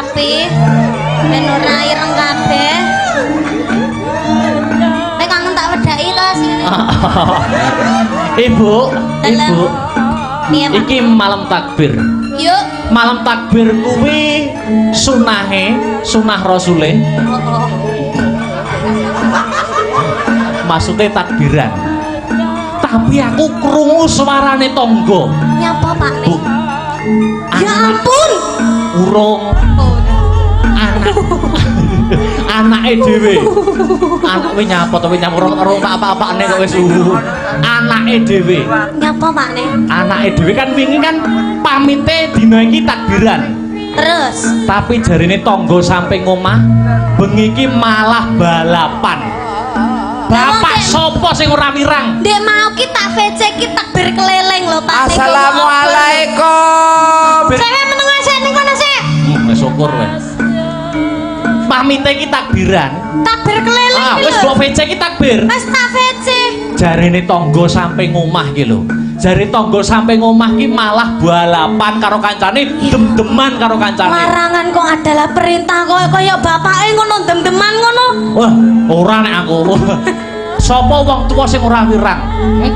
rapi ben ora ireng kabeh. Nek kangen tak wedhaki to sini. Ibu, Ibu. Piye, Pak? Iki malam takbir. Yuk. Malam takbir kuwi sunah Rasuleh. Maksudnya takbiran. Tapi aku krungu suarane tangga. Nyapa Pak Bu. nih? Ya ampun. Urung anake dhewe. Anak kowe nyapa to nyapa ora apa-apane kok wis anake dhewe. Nyapa Pak nih? Anake dhewe kan wingi kan pamite dina iki takbiran. Terus Tapi jarine tangga samping omah bengi iki malah balapan. Bapak sapa sing ora wirang? Dek mau ki tak VC ki takbir keliling lho Pak. Assalamualaikum. Cewek meneng sik ning kono sik. Wis syukur wis. Pamite iki takbiran. Takbir keliling Ah, ki wis lho. mbok VC iki takbir. Wis tak VC. Jarine tangga samping omah ki lho. Jare tangga samping omah ki malah balapan karo kancane, dem-deman karo kancane. Larangan kok adalah perintah kaya bapake ngono dem-deman ngono. Wah, ora nek aku. Sapa wong tuwa sing ora wirang?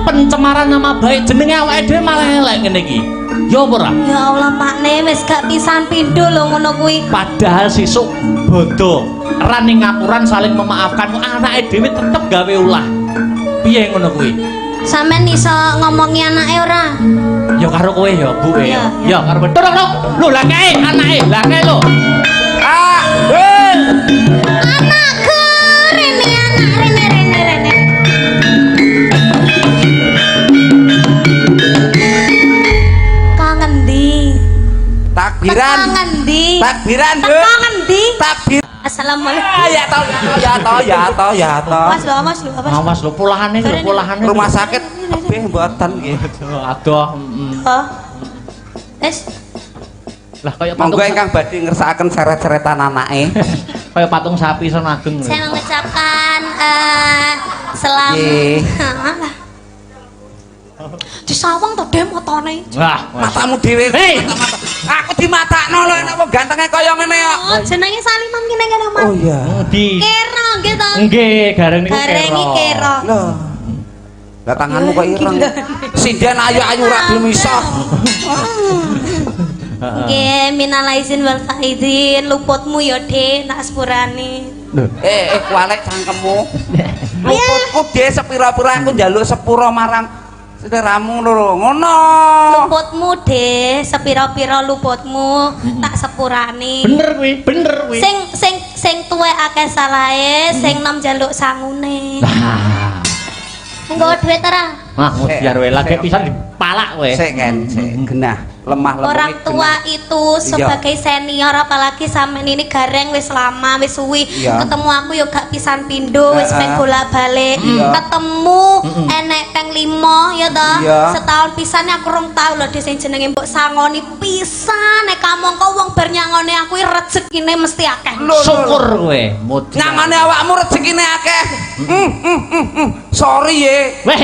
Pencemaran nama baik jenenge awake dhewe malah elek ngene iki. Ya apa ora? Ya Allah Pakne wis gak pisan pindho lho ngono kuwi. Padahal sesuk bodo ran ning ngapuran saling memaafkan anake dhewe tetep gawe ulah. Piye ngono kuwi? Sampeyan iso ngomongi anake ora? Ya karo kowe ya, Bu. Iya, Ya karo betul lho. Lho lah kae anake, lah kae lho. Ah, hei. Anakku rene rene. Kangen di. Takbiran. Kangen di. Takbiran, Bu. Kangen di. Takbir. Assalamualaikum. Ah, ya toh. Mas lho, Mas lho. Awas lho polahane lho, polahane. Rumah sakit kabeh mboten nggih. Aduh. Oh. Wes, Lah kaya patung Monggo ingkang badhe ngersakaken seret-seretan anake. kaya patung sapi son ageng lho. saya mengucapkan selamat. Nggih. Disawang to Dem motone. Wah, Matamu dhewe. Hei. Aku dimatakno lho nek wong gantenge kaya ngene kok. Oh, jenenge Saliman kene kene Mas. Oh iya. di Kero nggih to. nggih gareng niku Garengi kero. Loh. Lah tanganmu kok ireng. Sinden ayu-ayu ra gelem iso. Nggih, minal aizin wal faizin, luputmu ya Dik, nak sepurane. Kualek cangkemmu. Luputku dhe sepira-pira aku njaluk sepura marang sederamu lho. Ngono. Luputmu Dik, sepira-pira luputmu tak sepurane. bener kuwi. Sing tuwek akeh salahe, sing nom njaluk sangune. Nah, Nggawa dhuwit ora? biar wae lagi pisan dipalak kowe. Sik kan, sik genah, lemah lembut. Orang tua itu sebagai senior apalagi sampean ini gareng wis lama wis suwi Iya. ketemu aku yo gak pisan pindho wis peng bolak-balik Iya. ketemu enek peng 5 ya toh Iya. setahun pisan aku rong tau lho sing jenenge mbok sangoni pisan nek kamangka wong bar nyangoni aku rezekine mesti akeh. Syukur kowe. Mudi. Nyangane awakmu rezekine akeh. Sorry ye. Weh.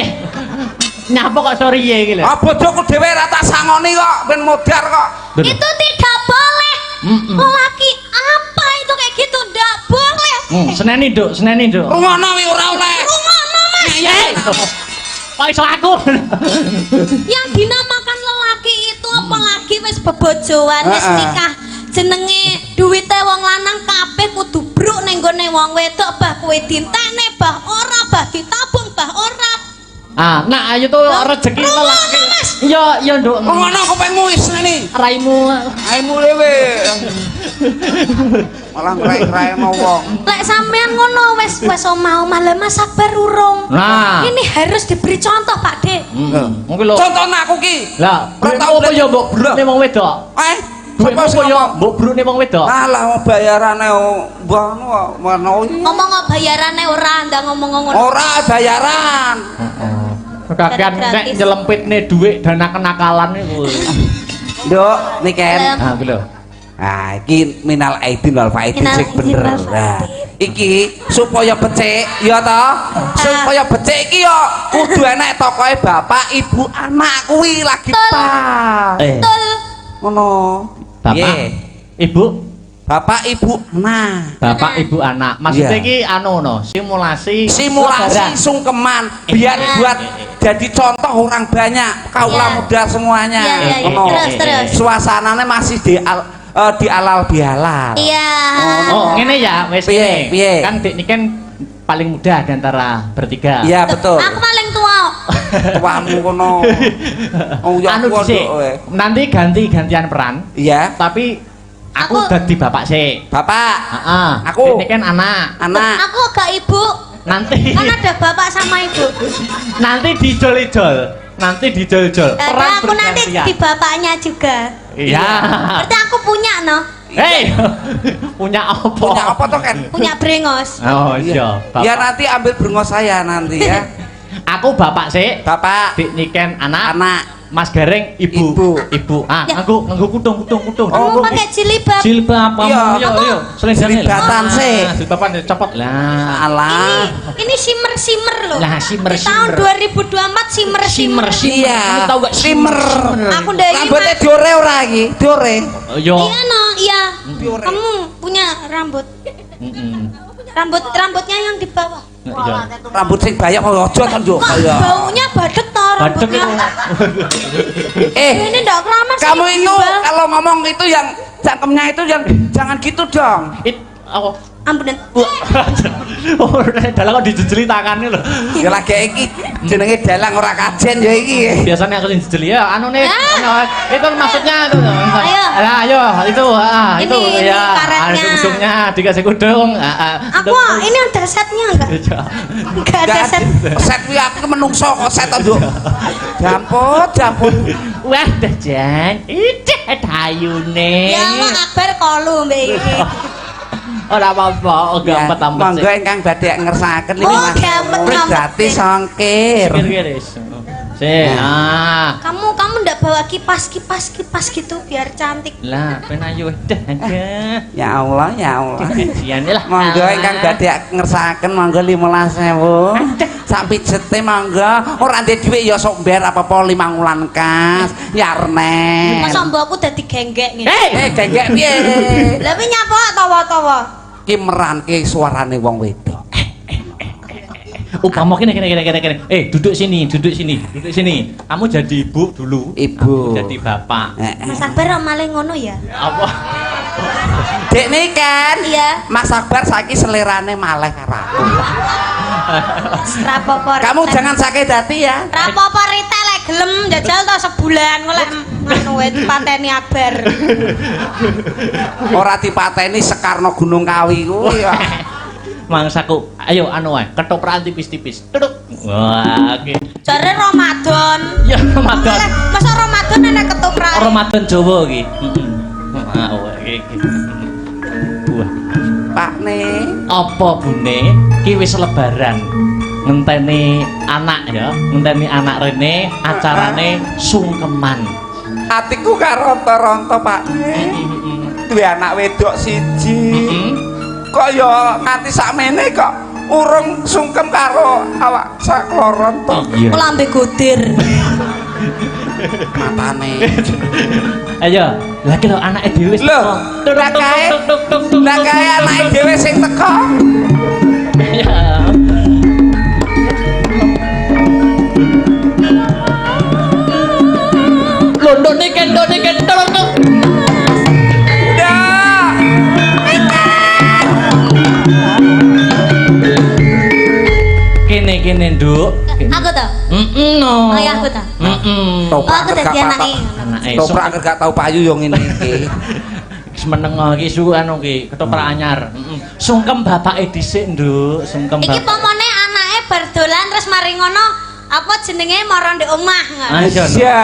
Nyapa kok sorry ye iki lho. Ah bojoku dhewe ra tak sangoni kok, ben modar kok. Bener. Itu tidak boleh. Lelaki apa itu kayak gitu ndak boleh. Seneni, Nduk, seneni, Nduk. Rungono wi ora oleh. Rungono Mas. Kok iso aku? Yang dinamakan lelaki itu apalagi wis bebojoan wis nikah jenenge duwite wong lanang kabeh kudu bruk ning gone wong wedok bah kowe dintekne bah ora bah ditabung bah ora. Ah, nah ayo tuh rezeki lelaki. Iya, iya, Nduk. Rungono kupingmu wis neni. Raimu. Aimu lewe. Malah ngrai-ngraino wong. Lek sampean ngono wis omah-omah lha Mas sabar urung. Nah. Ini harus diberi contoh Pak De. Mungkin lho. Contohne aku ki. Lah, Ora tau apa ya mbok blok. brune wong wedok? Sapa Apa sing ya mbok brune wong wedok? Alah bayarane mbah ngono. Ngomong bayarane ora ndak ngomong ngono. Ora bayaran. Kakean nek nyelempitne dhuwit dana kenakalan niku. Nduk, niken. Ah, iki lho. Ah, iki minal aidin wal faidin Minal sing aidin bener. wal Nah, iki supaya becik ya toh. Supaya becik iki ya kudu enek tokohe bapak, ibu, anak kuwi lagi pas. Betul. Ngono. Bapak, Nggih. Ibu, Bapak Ibu Bapak Ibu anak. Maksudnya Iya. iki anu no, simulasi simulasi sungkeman biar buat jadi contoh orang banyak kaula Iya. muda semuanya. Iya, iya, iya. Ngono. Terus. Suasananya masih di alal bihalal. Iya. Oh, ngene ya, wis Piye, ngene. piye? Kan Dik ini kan paling muda di antara bertiga. Iya betul. Aku paling tua. Tuamu kono. Oh ya Anu aku dhisik, kowe. nanti ganti-gantian peran, Iya. tapi aku Aku- dadi bapak sik. Bapak, Heeh. Aku. Ini kan anak. anak. Aku agak ibu. Nanti Kan ada bapak sama ibu. nanti dijol-jol. Nanti dijol-jol. Nah, aku nanti di bapaknya juga. Iya. Berarti aku punya no. Hei. Punya apa? Punya apa toh Ken? Punya brengos. Oh iya. Ya nanti ambil brengos saya nanti ya. Aku bapak sik. Bapak, Dik Niken anak. anak. Mas Gareng ibu. Ibu. Ah, Ya. nganggo kutung. Kamu pakai jilbab. Jilbab apa? Iya. Yo yo. Selendangnya. Jilbatan sik. Jilbaban copot lah. Alah. Ini simmer loh. Lah, simmer, Di tahun simmer. 2024 simmer. Iya. Kamu tahu gak Shimmer. Aku dari Rambutnya diore ora iki? Diore. Oh, yo. Iya no, iya. Diore. Kamu punya rambut. Rambutnya yang di bawah. Iya. Rambut sing banyak kok aja kan yo Kok kaya. baunya badet toh Badek rambutnya. Eh, Ini ndak keramas. kamu ini, itu Mbak. kalau ngomong itu yang cangkemnya itu yang jangan gitu dong. Apa? Ampunan. Oh, dalam kok dijejeli tangannya lho. Ya lagi iki jenenge dalang ora kajen ya iki. Biasanya aku yang dijejeli ya, anu nih. Ah. Itu maksudnya itu. Ayo. Nah, ayo, itu, itu Ini ya. karetnya. Ada kudungnya, dikasih kudung. Aku ini ada setnya enggak? Iya. Enggak ada set. Set kuwi aku menungso kok set to, Nduk. Jamput. Wah, dah jan. Ide hayune. Ya Allah Akbar kolu mbak iki. Ora apa-apa, gampet-ampet Monggo ingkang badhe ngersakaken Oh, Mas. gampet-gampet. Gratis ongkir. Kira-kira. Sih, Kamu ndak bawa kipas gitu biar cantik. Lah, penayu dah ada. Ya Allah, ya Allah. Gajian lah. Monggo ingkang badhe ngersakaken monggo 15.000. Sak pijete monggo. Ora ndek dhuwit ya sok mber apa-apa 5 wulan kas. Yarne. Masa mbokku dadi genggek ngene. Gengek piye? Lah pi nyapa tawa-tawa. Ki meranke suarane wong wedok. Upama kene. Duduk sini. Kamu jadi ibu dulu. Ibu. Aku jadi bapak. Mas Akbar malah ngono ya? Apa? Dek nih kan. Iya. Mas Akbar saiki selerane maleh karo aku. Rapopo. Kamu jangan sakit hati ya. Rapopo Rita lek gelem jajal to sebulan golek anu wae pateni Akbar. Ora dipateni Sekarno Gunung Kawi kuwi ya. Mangsaku, ayo anu wae, ketoprak tipis-tipis. Tuduk. Wah, oke. Jare Ramadan. Ya Ramadan. Masa Ramadan ana ketoprak. Ramadan Jawa iki. Ah, iki. Buah. Pak ne. Apa bune? Ki wis lebaran. Ngenteni anak ya, ngenteni anak rene acarane sungkeman. Atiku karonto-ronto Pak ne. Duwe anak wedok siji. Kok ya nganti sakmene kok urung sungkem karo awak sakloron to. Iya. Lambe godir. Matane. Ayo, lagi lho anake dhewe wis Lho, teko. lah kae. Lah kae anake dhewe sing teko. Ya. Londone kendone kendor. Ndak. Kene Nduk. Aku to. No. Oh, ya, aku to. Oh, aku dadi anake. Anake Toprak anggere gak tau payu yo ngene iki. wis meneng iki su anu ki ketoprak anyar. Sungkem bapake dhisik, Nduk. Sungkem Iki bapak. pomone anake bar dolan terus mari ngono apa jenenge mara ndek omah. Ayo. Iya.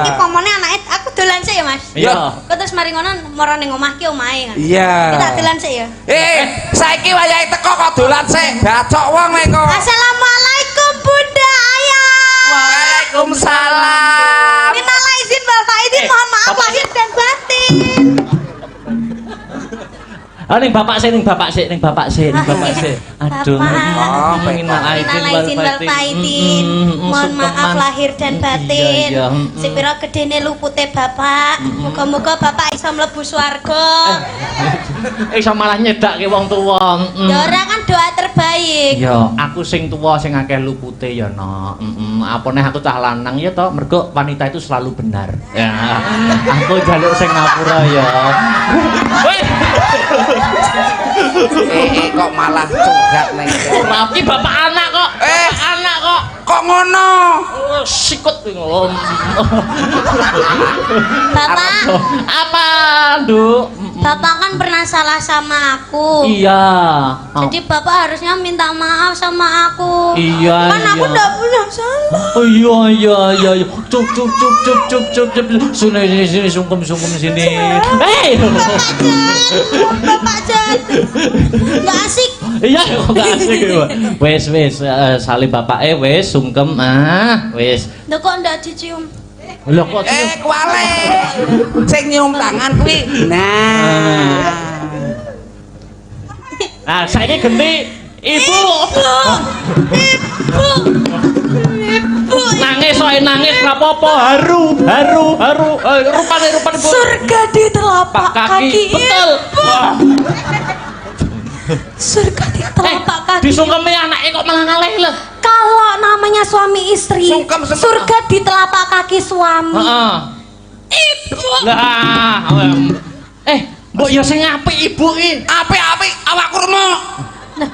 Iki pomone anake aku dolan sik ya, Mas. Iya. Kok terus mari ngono mara ning omah ki omahe kan. Iya. Kita dolan sik ya. Saiki wayahe teko kok dolan sik. Bacok wong nek kok. Assalamualaikum Bunda Ayah. Waalaikumsalam. Minta izin Bapak izin mohon maaf Bapak- lahir dan batin. Ah ning bapak sik. Aduh. Bapak. Minal aidin wal faizin. Mohon maaf lahir dan batin. Iya. Sepira gedene lupute bapak. Muga-muga bapak iso mlebu swarga. Iso malah nyedake wong tuwa. Ya ora kan doa terbaik. Ya, aku sing tuwa sing akeh lupute ya, Nok. Apa neh aku cah lanang ya toh, mergo wanita itu selalu benar. Ya. Aku jaluk sing ngapura ya. Weh. Kok malah curhat ning. Ora iki bapak anak kok. Anak kok. Kok ngono? Sikut ngono. Bapak, Apa, Nduk? bapak kan pernah salah sama aku. Iya. Jadi bapak harusnya minta maaf sama aku. Iya. Kan aku iya. ndak punya salah. Oh iya. Cuk. Sini sungkem sini. Hei. Bapak Jan. Enggak asik. Iya kok gak asik ya. Wes salim bapake wes sungkem wes. Lho kok ndak dicium? Lho kok Kuale. Sing nyium tangan kuwi. Nah, saiki ganti ibu. Nangis nangis ora apa-apa, haru. Rupane ibu. Surga di telapak kaki. Betul. Wah. Surga di telapak kaki. Disungkemi anake kok malah ngalih lho. Kalau namanya suami istri, Sungkem semua. surga di telapak kaki suami. Heeh. Ibu. Lah, mbok ya sing apik ibu iki. Apik awakku remuk.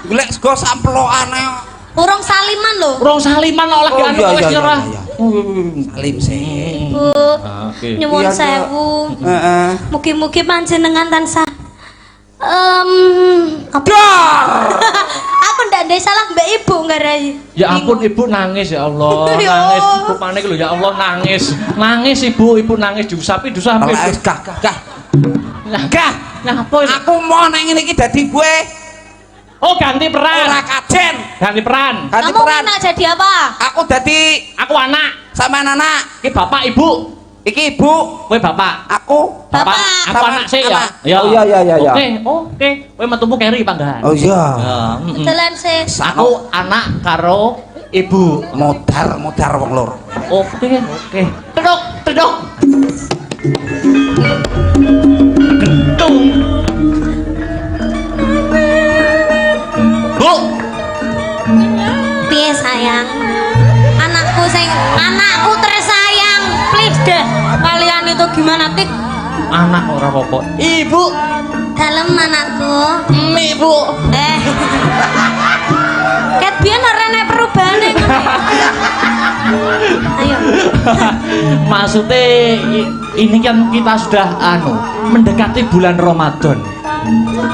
Golek sego samplokane. Urung saliman lho. Urung saliman oleh Oh, anu iya, wis iya, nyerah. iya, Salim sih. Bu, Oke. nyuwun Iya, sewu. Heeh. Mugi-mugi panjenengan tansah apa? Aku ndak ndek salah mbak ibu ngarai. Ya ampun ibu nangis ya Allah, Ya. nangis. Rupane lho ya Allah nangis. Nangis ibu nangis diusapi. Gah. Ngapa ini? Aku mau nang ngene iki dadi gue Oh ganti peran. ora kajen. Ganti peran. Ganti Kamu peran. mau jadi apa? Aku dadi Aku anak. sama anak. Iki bapak ibu. Iki ibu, Kowe bapak. aku Bapak. Aku Sama- anak sih ya. sama. Oh, iya. Oke. Kowe metumu keri panggahan. Oh iya. Ya, Betulan sih. Aku anak karo ibu. Modar wong loro. Oke. Tedok. Gentung. Bu. Piye sayang? Anakku tersayang. Please deh. Kalian itu gimana tik? Anak ora apa-apa. Ibu. Dalem anakku. Ibu. Ket biyen ora enek perubahane. Ayo. Maksudnya ini kan kita sudah mendekati bulan Ramadan.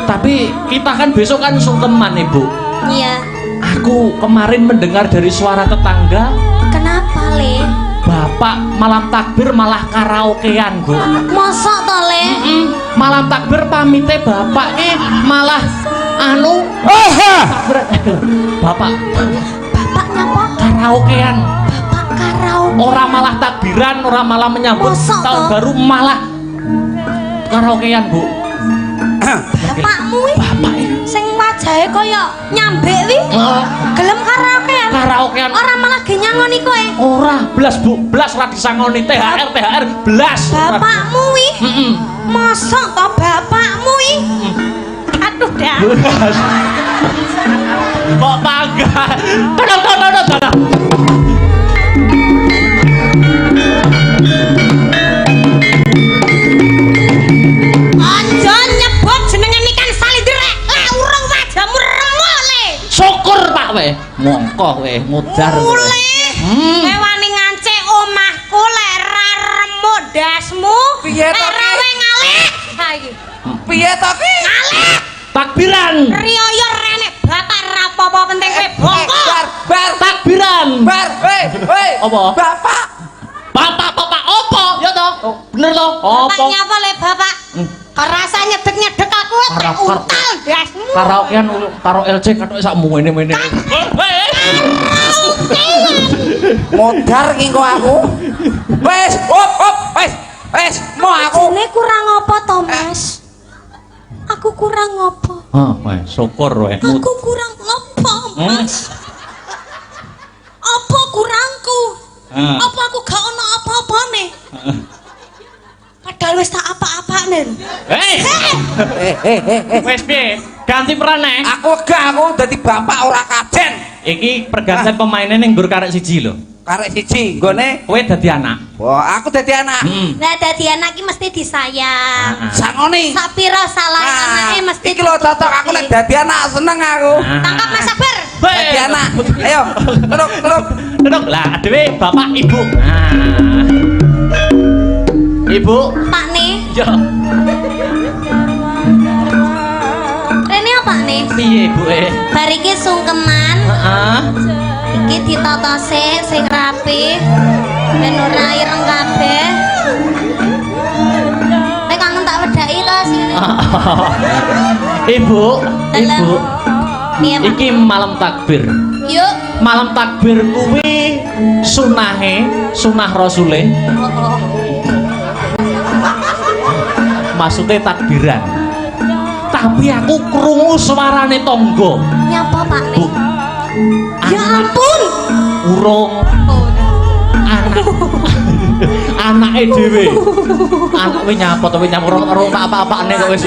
Tapi kita kan besok kan sungkeman ibu. Iya. Aku kemarin mendengar dari suara tetangga, Kenapa, Le? bapak malam takbir malah karaokean bu. Mosok to, Le? Malam takbir pamite bapak malah bapak Bapak nyapa? karaokean. Bapak karaoke. Orang malah takbiran, orang malah menyambut Mosok tahun toh? baru malah karaokean bu. Bapakmu wi Bapak sing wajahe kaya nyambek wi. Gelem karaokean. karaokean. Ora malah ge nyangoni kowe. Ora belas bu, belas ora disangoni THR belas. Bapakmu wi. Mosok to bapakmu wi? Aduh dah. Belas. Kok tangga? Tadang. Aja nyebut jenenge Nikan Salindrek. Lah urung wajahmu remuk le. Syukur Pak we. Mongko we mudar. Ule. Kowe wani ngancik omahku lek ra remuk dasmu. Piye to, Lek Ki? rawe ngalih. Ha iki. Piye to ki? Ngalih. Takbiran. Riyo renek bapak ra apa-apa penting kowe bongkok. Bar. Takbiran. Hei. Apa? Bapak. Bapak opo? Ya toh. Bener toh? Bapak Opo? nyapa le bapak? Rasa nyedek-nyedek aku tak utal dasmu. Karaokean karo LC katok sak mene-mene. Modar ki kok aku. Wes, wes. Mau aku. Jene kurang apa to, Mas? Aku kurang apa? Wes syukur wae. Aku kurang apa, Mas? Apa kurangku? Apa aku gak ono apa-apane? Padahal wis tak apa-apane. Wes piye? Ganti peran nek. Aku dadi bapak ora kajen. Iki pergantian pemainnya ning nggur karek siji lho. Karek siji nggone. Kowe dadi anak. Wah, aku dadi anak. Lah dadi anak iki mesti disayang. Sangone. Sapira salah anake mesti iki lho cocok aku nek dadi anak seneng aku. Tangkap Mas Sabar. Dadi anak. Ayo, duduk. Duduk lah, dhewe bapak ibu. Ibu. Pak nih. Yo. Rene apa nih? Piye ibuke? Bar iki sungkeman. Heeh. Iki ditata sing rapi. Ben ora ireng kabeh. Nek kangen tak wedaki to sini. Ibu. Piye, Pak? Iki malam takbir. Yuk. Malam takbir kuwi sunah rasule. Oh. Maksudnya takbiran. Tapi aku krungu suarane tangga. Nyapa Pak nih? Bu. Ya ampun. Urung Oh. anake dhewe. Anake nyapa to nyapa ora apa-apane kok wis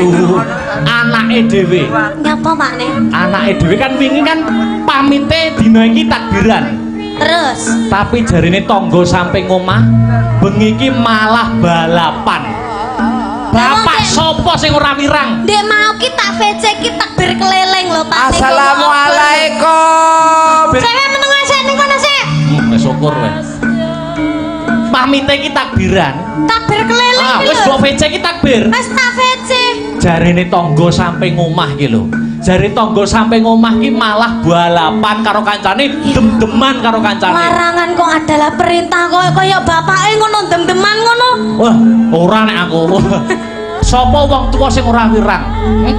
anake dhewe. Nyapa Pak nih? Anake dhewe kan wingi kan pamite dina iki takbiran. Terus. Tapi jarine tangga sampe ngomah bengi iki malah balapan. Bapak sapa sing ora wirang? Ndek mau ki tak VC ki takbir keliling lho Pak. Assalamualaikum. Saya menengah sik ning kono sik. Wis syukur wis. Pamite iki takbiran. Takbir keliling Wis mbok VC iki takbir. Wis tak VC. Jarine tangga sampe ngomah ki lho. Jare tangga sampe ngomah ki malah balapan karo kancane, dem-deman karo kancane. Larangan kok adalah perintah kaya bapake ngono dem-deman ngono. Wah, ora nek aku. Sapa wong tuwa sing ora wirang?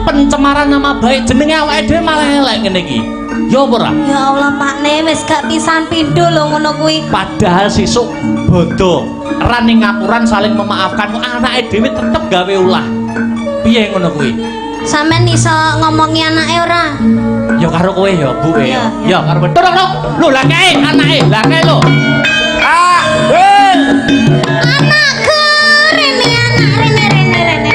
Pencemaran nama baik jenenge awake dhewe malah elek ngene iki. Ya apa ora? Ya Allah Pak Ne wis gak pisan pindho lho ngono kuwi. Padahal sesuk bodo ran ning ngapuran saling memaafkan anake dhewe tetep gawe ulah. Piye ngono kuwi? Sampeyan iso ngomongi anake ora? Ya karo kowe ya, Bu. Iya, Ya karo kowe. Lho, lho lah kae anake, lah kae lho. Anakku, Rene anak Rene.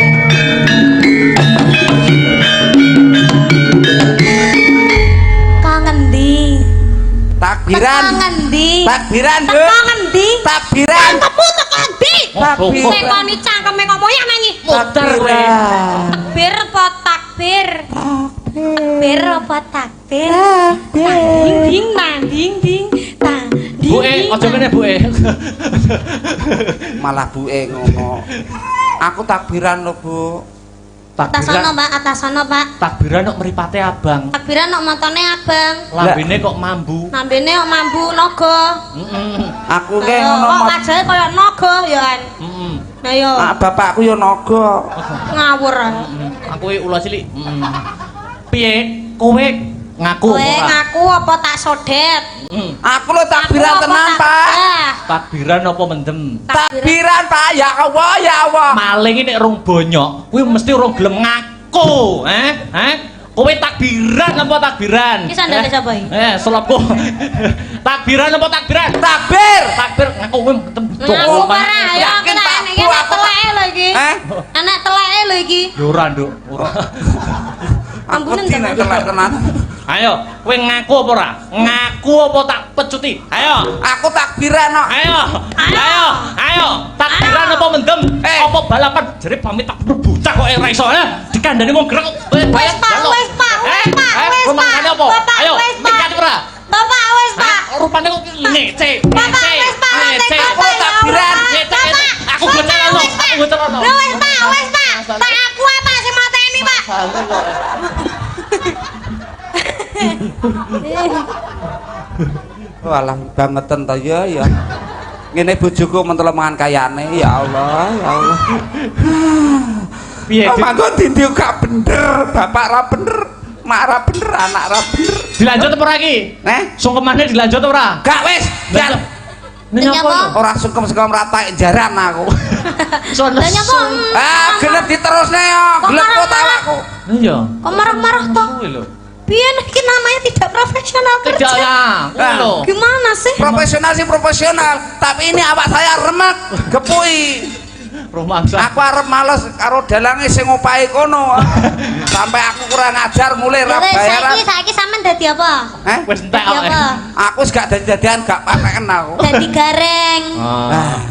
Kangen di. Takbiran. Ngendi? Takbiran, Bu. Teko ngendi? Takbiran. Tepuk teko ndi? Takbir. Sekoni cangkeme ngomong ya nyanyi. Muter kowe. Takbir apa takbir? Takbir apa takbir? Ding ding. Bu aja ngene Bu. Malah buke ngono. Aku takbiran lho, Bu. Atas sono Mbak, atas sono Pak. Takbiran kok mripate abang. Takbiran kok montone abang. Lambene kok mambu. Nambene kok mambu naga. Aku ki Kok ngono. kajae kaya naga ya kan. Nah yo. Bapakku yo naga. Ngawur. Aku iki ula cilik. Piye? Kowe ngaku Kowe ora? ngaku apa tak sodet? Aku lho takbiran Aku apa tenan, tak Pak. dah? Takbiran apa mendem? Takbiran, Pak. Ya Allah, ya Allah. Maling iki nek rung bonyok, kuwi mesti rung gelem ngaku, Kowe takbiran apa takbiran? Iki sandale sapa iki? Selopku. Takbiran apa takbiran? Takbir. Takbir ngaku kowe mendem. Ngaku ora ayo Yakin, kita Pak, anak Bu, aku teleke lho iki. Anak teleke lho iki. Ya ora, Nduk. Ora. Aku Ampunen, dine Pak. telek tenan. Ayo, kowe ngaku apa ora? Ngaku apa tak pecuti? Ayo. Aku takbiran kok. Ayo. Takbiran apa mendem? Apa balapan? Jare pamit tak bocah kok ora iso. Dikandani wong grek. Wis Pak. Rumangane apa? Ayo, mikir ora? Bapak wis Pak. Rupane kok ngece. Bapak wis Pak. Aku takbiran. Aku bocah ono. Wis Pak. Tak aku apa sing mateni Pak. Walah bangetan ta ya. Ngene bojoku mentolo mangan kayane. Ya Allah, ya Allah. Piye? Mangko dindio gak bener, bapak ra bener, mak ra bener, anak ra bener. Dilanjut apa ora iki? Neh, Sungkemane dilanjut ora? gak wis. Nyapa? Ora sungkem-sungkem ratak jaran aku. Son. Lah nyapa? Gelem diterusne yo, gelem kok awakku. Iya. Kok marah-marah toh? Kuwi lho. Piye iki namanya tidak profesional Tidak kerja? lah. Kuwi lho. Gimana sih? Profesional sih profesional, tapi ini awak saya remek, gepui. Rumangsa. Aku arep males karo dalange sing opahe kono. Sampai aku kurang ajar mulai ra bayaran. Saiki sampean dadi apa? Wis entek Dadi apa? Aku wis gak dadi-dadian gak paten aku. Dadi gareng.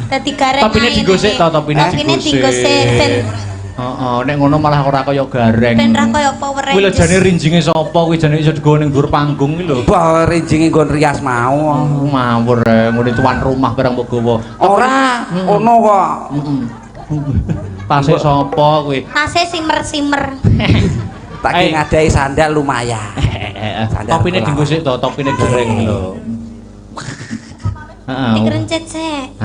Dadi gareng. Topine digosek to, topine digosek ben Heeh, nek ngono malah ora kaya gareng. ben ra kaya Power Kuwi lho Rangers. jane rinjinge sapa kuwi jane iso digawa ning dhuwur panggung kuwi lho. Bah rinjinge nggon rias mau. Ngawur ngene tuan rumah barang mbok gawa. Ora ono kok. Tase sapa kuwi? Tase simer-simer. Tak ki ngadai sandal lumayan. Topine digosek to, topine gareng lho. Heeh. Dikerencet sik.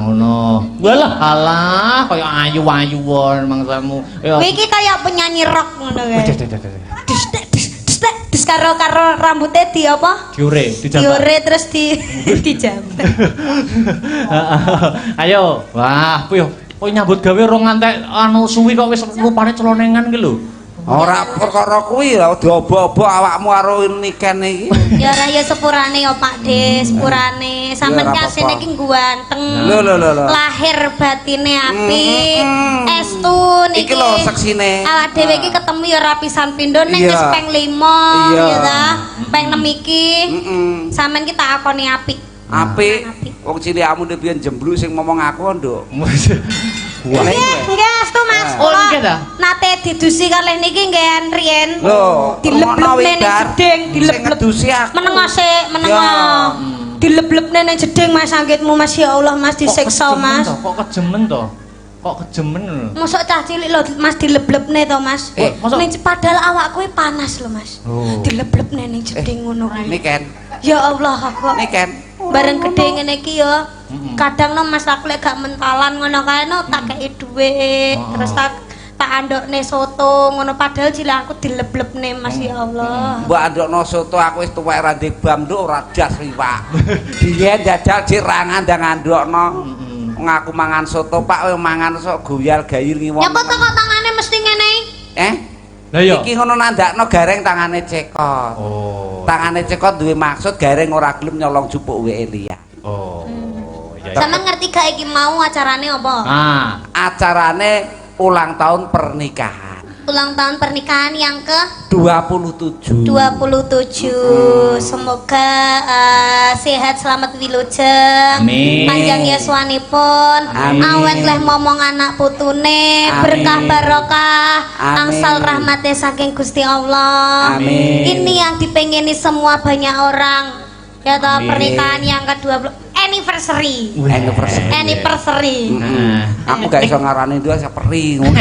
Ngono. Walah alah kaya ayu-ayuwon mangsamu. Kowe iki kaya penyanyi rock ngono kae. Dis karo rambutnya di apa? Diure, dijambak. Diure terus dijambak. Ayo. Wah, piye? Kok nyambut gawe rong ngantek anu suwi kok wis rupane celonengan ki lho. Ora perkara kuwi lho diobo-obo awakmu karo niken iki. Ya ora ya sepurane ya Pak De, sepurane. Sampeyan kasine iki ganteng. Lho. Lahir batine apik. Estu niki. Iki lho seksine. Awak dhewe iki ketemu ya rapisan pindho ning wis peng 5 ya ta. Peng 6 iki. Sampeyan ki tak akoni apik. Apik. Wong cilikmu ndek biyen jembluk sing ngomong aku nduk. Nggih, astu Mas. Oh, nggih ta? Nate didusi kalih niki nggih riyen. Lho, dileblepne ning jeding, dileblep. Ngedusi aku. Menengah sik, menengah. Dileblepne ning jeding Mas anggitmu Mas ya Allah Mas disiksa Mas. Kok kejemen to? Kok kejemen lho. Mosok cah cilik lho Mas dileblepne to Mas. mosok- Ning padahal awakku panas lho Mas. Dileblepne ning jeding ngono kae. Niken. Ya Allah aku. Niken. Bareng gede ngene iki ya. Kadang no Mas aku lek gak mentalan ngono kae no tak kei dhuwit, terus tak andokne soto ngono padahal cilik aku dileblepne Mas ya Allah. Mbok andokno soto aku wis tuwek ra ndek bam nduk ora das iwak. Biyen jajal cirangan ndang andokno. Ngaku mangan soto Pak kowe mangan sok goyal gayir ngiwon. Nyapa to kok tangane mesti ngene? Lah iya. Iki ngono nandakno gareng tangane cekot. Oh. Tangane cekot duwe maksud gareng ora gelem nyolong jupuk weke liya. Oh. Ya. Sampeyan ngerti gak iki mau acarane apa? Acarane ulang tahun pernikahan. Ulang tahun pernikahan yang ke 27. 27. Semoga sehat selamat wilujeng. Amin. Panjang yaswanipun. Amin. Awet leh momong anak putune, Amin. berkah barokah, Amin. angsal rahmatnya saking Gusti Allah. Amin. Ini yang dipengini semua banyak orang. Ya toh Amin. pernikahan yang ke-20 anniversary. Anniversary. Aku gak iso ngarani dua saperi ngono.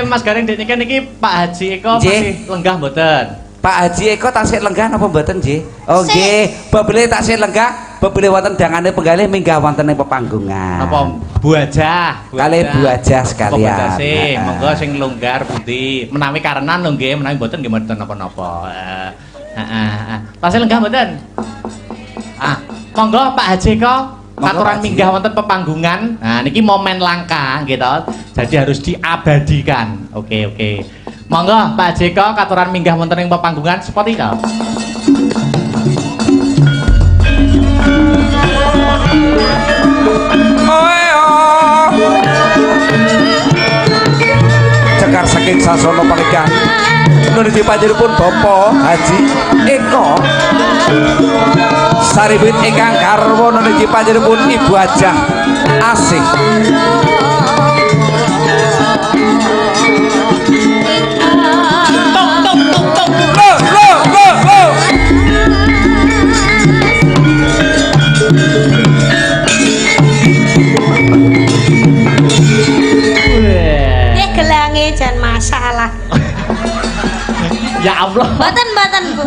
Mas Gareng dekne kan iki Pak Haji Eko Nggih. masih lenggah mboten? Pak Haji Eko tasik lenggah napa mboten nggih? Oh Sik. nggih, bebele tasik lenggah, bebele wonten dangane penggalih minggah wonten ing pepanggungan. Apa buajah? Kalih buajah sekalian. Sih, monggo sing longgar pundi. Menawi karenan lho nggih, menawi mboten nggih mboten napa-napa. Heeh. Tasih lenggah mboten? Monggo Pak Haji Eko aturan minggah wonten pepanggungan. Nah niki momen langka gitu. Jadi harus diabadikan. Oke. Monggo Pak Jeko katuran minggah wonten ing pepanggungan seperti itu. Cekar saking sasana pernikahan. Nunuju panjenenganipun Bapak Haji Eko. Saribit ingkang garwa nunuju panjenenganipun Ibu Hajah Asih. Ini gelange jan masalah. Ya Allah. Mboten Bu.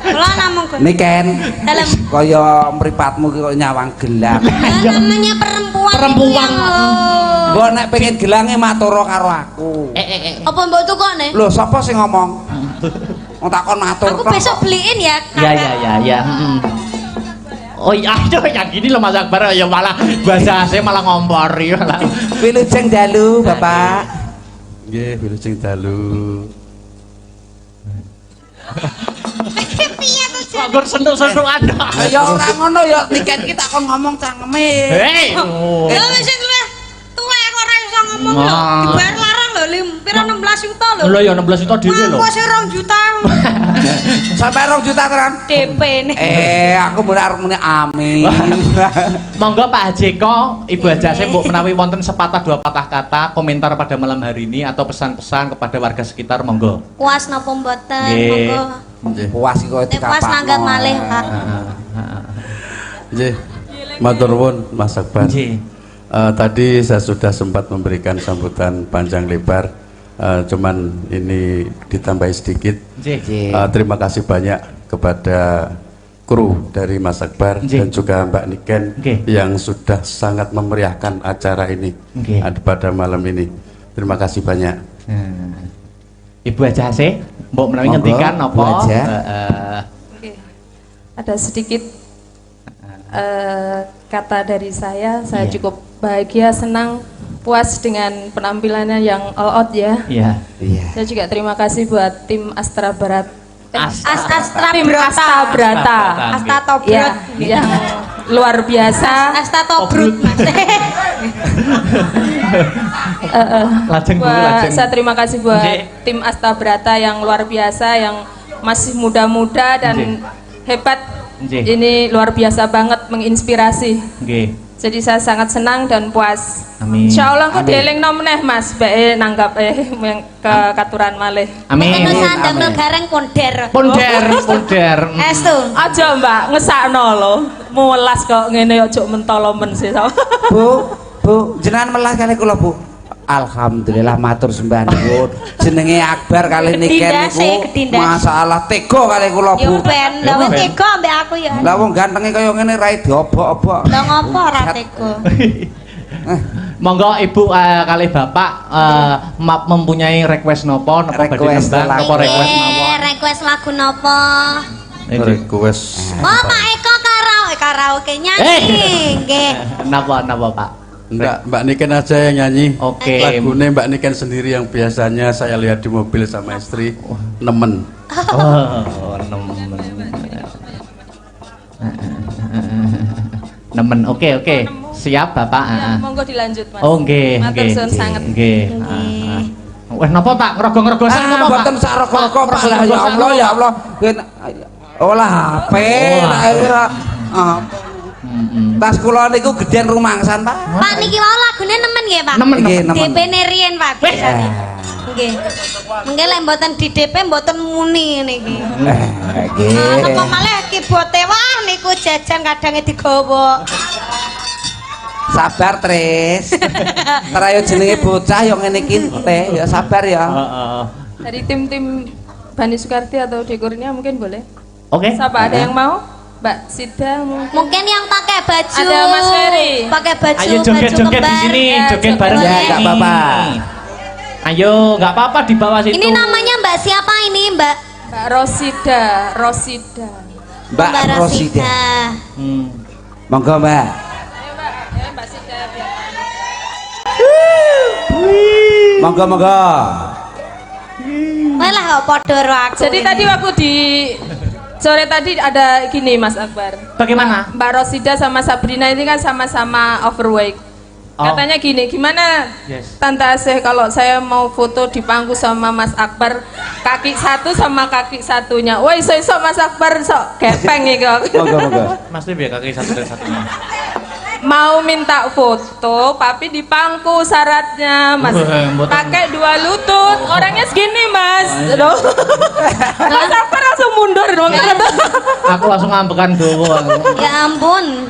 Kula namung Niken. dalam Kaya mripatmu ki kok nyawang gelang. namanya perempuan. Perempuan. Mbok nek pengen gelange matur karo aku. Apa mbok tukone? Lho sapa sing ngomong? Wong takon matur Aku tok. besok beliin ya. Ya. Oh iya, aduh yang gini loh Mas Akbar ya malah bahasa saya malah ngompori malah. Wilujeng dalu, Bapak. Nggih, wilujeng dalu. Piye to, Jan? Akbar sentuk-sentukan. Ya ora ngono ya tiket kita kon ngomong cangkeme. Hei. Ya wis luwih tuwek kok ora iso ngomong lho. Nah. Dibayar larang lho, pira 16 juta lho. Lho ya 16 juta dhewe lho. Aku sih 2 juta. Sampai 2 juta tenan. DP ne. Aku muni amin. Monggo Pak Hajeko, Ibu Hajase mbok menawi wonten sepatah dua patah kata komentar pada malam hari ini atau pesan-pesan kepada warga sekitar monggo. Puas napa mboten? Nggih. Monggo. Nggih. Puas iki kok Nek puas nanggap malih, Pak. Nggih. Matur nuwun Mas Akbar. Nggih. Tadi saya sudah sempat memberikan sambutan panjang lebar, cuman ini ditambahi sedikit. Nggih. Terima kasih banyak kepada kru dari Mas Akbar Nggih. dan juga Mbak Niken Nggih. yang sudah sangat memeriahkan acara ini Nggih. pada malam ini. Terima kasih banyak. Ibu Hajase, mbok menawi Monggo, ngendikan Bu napa? Haja. Oke. Ada sedikit kata dari saya Iya. cukup bahagia, senang, puas dengan penampilannya yang all out ya. Iya. Iya. Saya juga terima kasih buat tim Astra Barat. Astra Tim Asta Brata. Asta Ya, Tobrut. yang luar biasa. Asta Tobrut. Lajeng Bu, Buat, lajeng. saya terima kasih buat Nggih. tim Asta Brata yang luar biasa, yang masih muda-muda dan Nggih. hebat. Nggih. Ini luar biasa banget, menginspirasi. Nggih. Jadi saya sangat senang dan puas. Amin. Insya Allah aku Amin. dieling meneh Mas, bae nanggap yang ke katuran malih. Amin. Mungkin usah Amin. ndamel gareng ponder. Ponder. Estu. Aja Mbak, ngesakno lho. Mulas kok ngene ojo mentolo men sih. Bu, jenengan melas kali kula, Bu. Alhamdulillah matur sembah nuwun. Jenenge Akbar kali niken Gedindas, niku gedindas. masalah tega kali kula, Ya Bu. ben, lha wis tega ambek aku ya. Lah wong gantenge kaya ngene ra diobok-obok. Lah ngopo ora tega? Monggo Ibu kali Bapak mempunyai request nopo badhe Request nembang lagu. apa request Nggih, mawon? request lagu napa? Request Oh, Pak Eko karaoke nyanyi. Nggih. Napa Pak? enggak, Mbak Niken aja yang nyanyi. Oke. Lagunya Mbak Niken sendiri yang biasanya saya lihat di mobil sama istri nemen. Oh, nemen. Oke. Siap Bapak. Ya, monggo dilanjut Mas. Oh nggih, Matur nggih. suwun sanget. Nggih. Nggih. Wah, napa Pak? Ngerogo-ngerogosan napa Pak? Mboten sak rokok-rokok Pak. Lah ya Allah ya Allah. Olah HP ora. Tas kula niku gedhen rumangsan, Pak. Pak niki wae lagune nemen nggih, Pak. Nemen. Nggih, nemen. DP-ne riyen, Pak. biasane. Nggih. Mengke lek mboten di DP mboten muni niki. Nggih. Napa malih kibote wah niku jajan kadange digawa. Sabar, Tris. Terayo jenenge bocah yo ngene iki teh, ya sabar ya. Heeh. Dari tim-tim Bani Sukarti atau Dekornya mungkin boleh. Oke. Siapa ada yang mau? Mbak Sida mungkin. Mungkin yang pakai baju. Ada Mas Ferry. Pakai baju. Ayo joget-joget di kembar. sini, Ya, joget joget. bareng. Ya, di nggak sini. apa-apa. Ayo, nggak apa-apa di bawah situ. Ini namanya Mbak siapa ini, Mbak? Mbak Rosida. Mbak Rosida. Hmm. Monggo, Mbak. Ayo Mbak, Mbak Sida biar. Monggo, monggo. Malah kok padha karo aku. Jadi ini. tadi waktu di sore tadi ada gini Mas Akbar. Bagaimana? Mbak Rosida sama Sabrina ini kan sama-sama overweight. Oh. Katanya gini, gimana Yes. Tante Asih kalau saya mau foto di pangku sama Mas Akbar kaki satu sama kaki satunya. Woi, iso Mas Akbar sok gepeng iki kok. Monggo, monggo. Mas Tim ya kaki satu dan satunya. Mau minta foto, tapi di pangku syaratnya Mas. Wah, mboten. Pakai 2 lutut. Orangnya segini Mas. Aduh. Mas Akbar langsung mundur dong. Aku langsung ngambekan dowo aku. Ya ampun.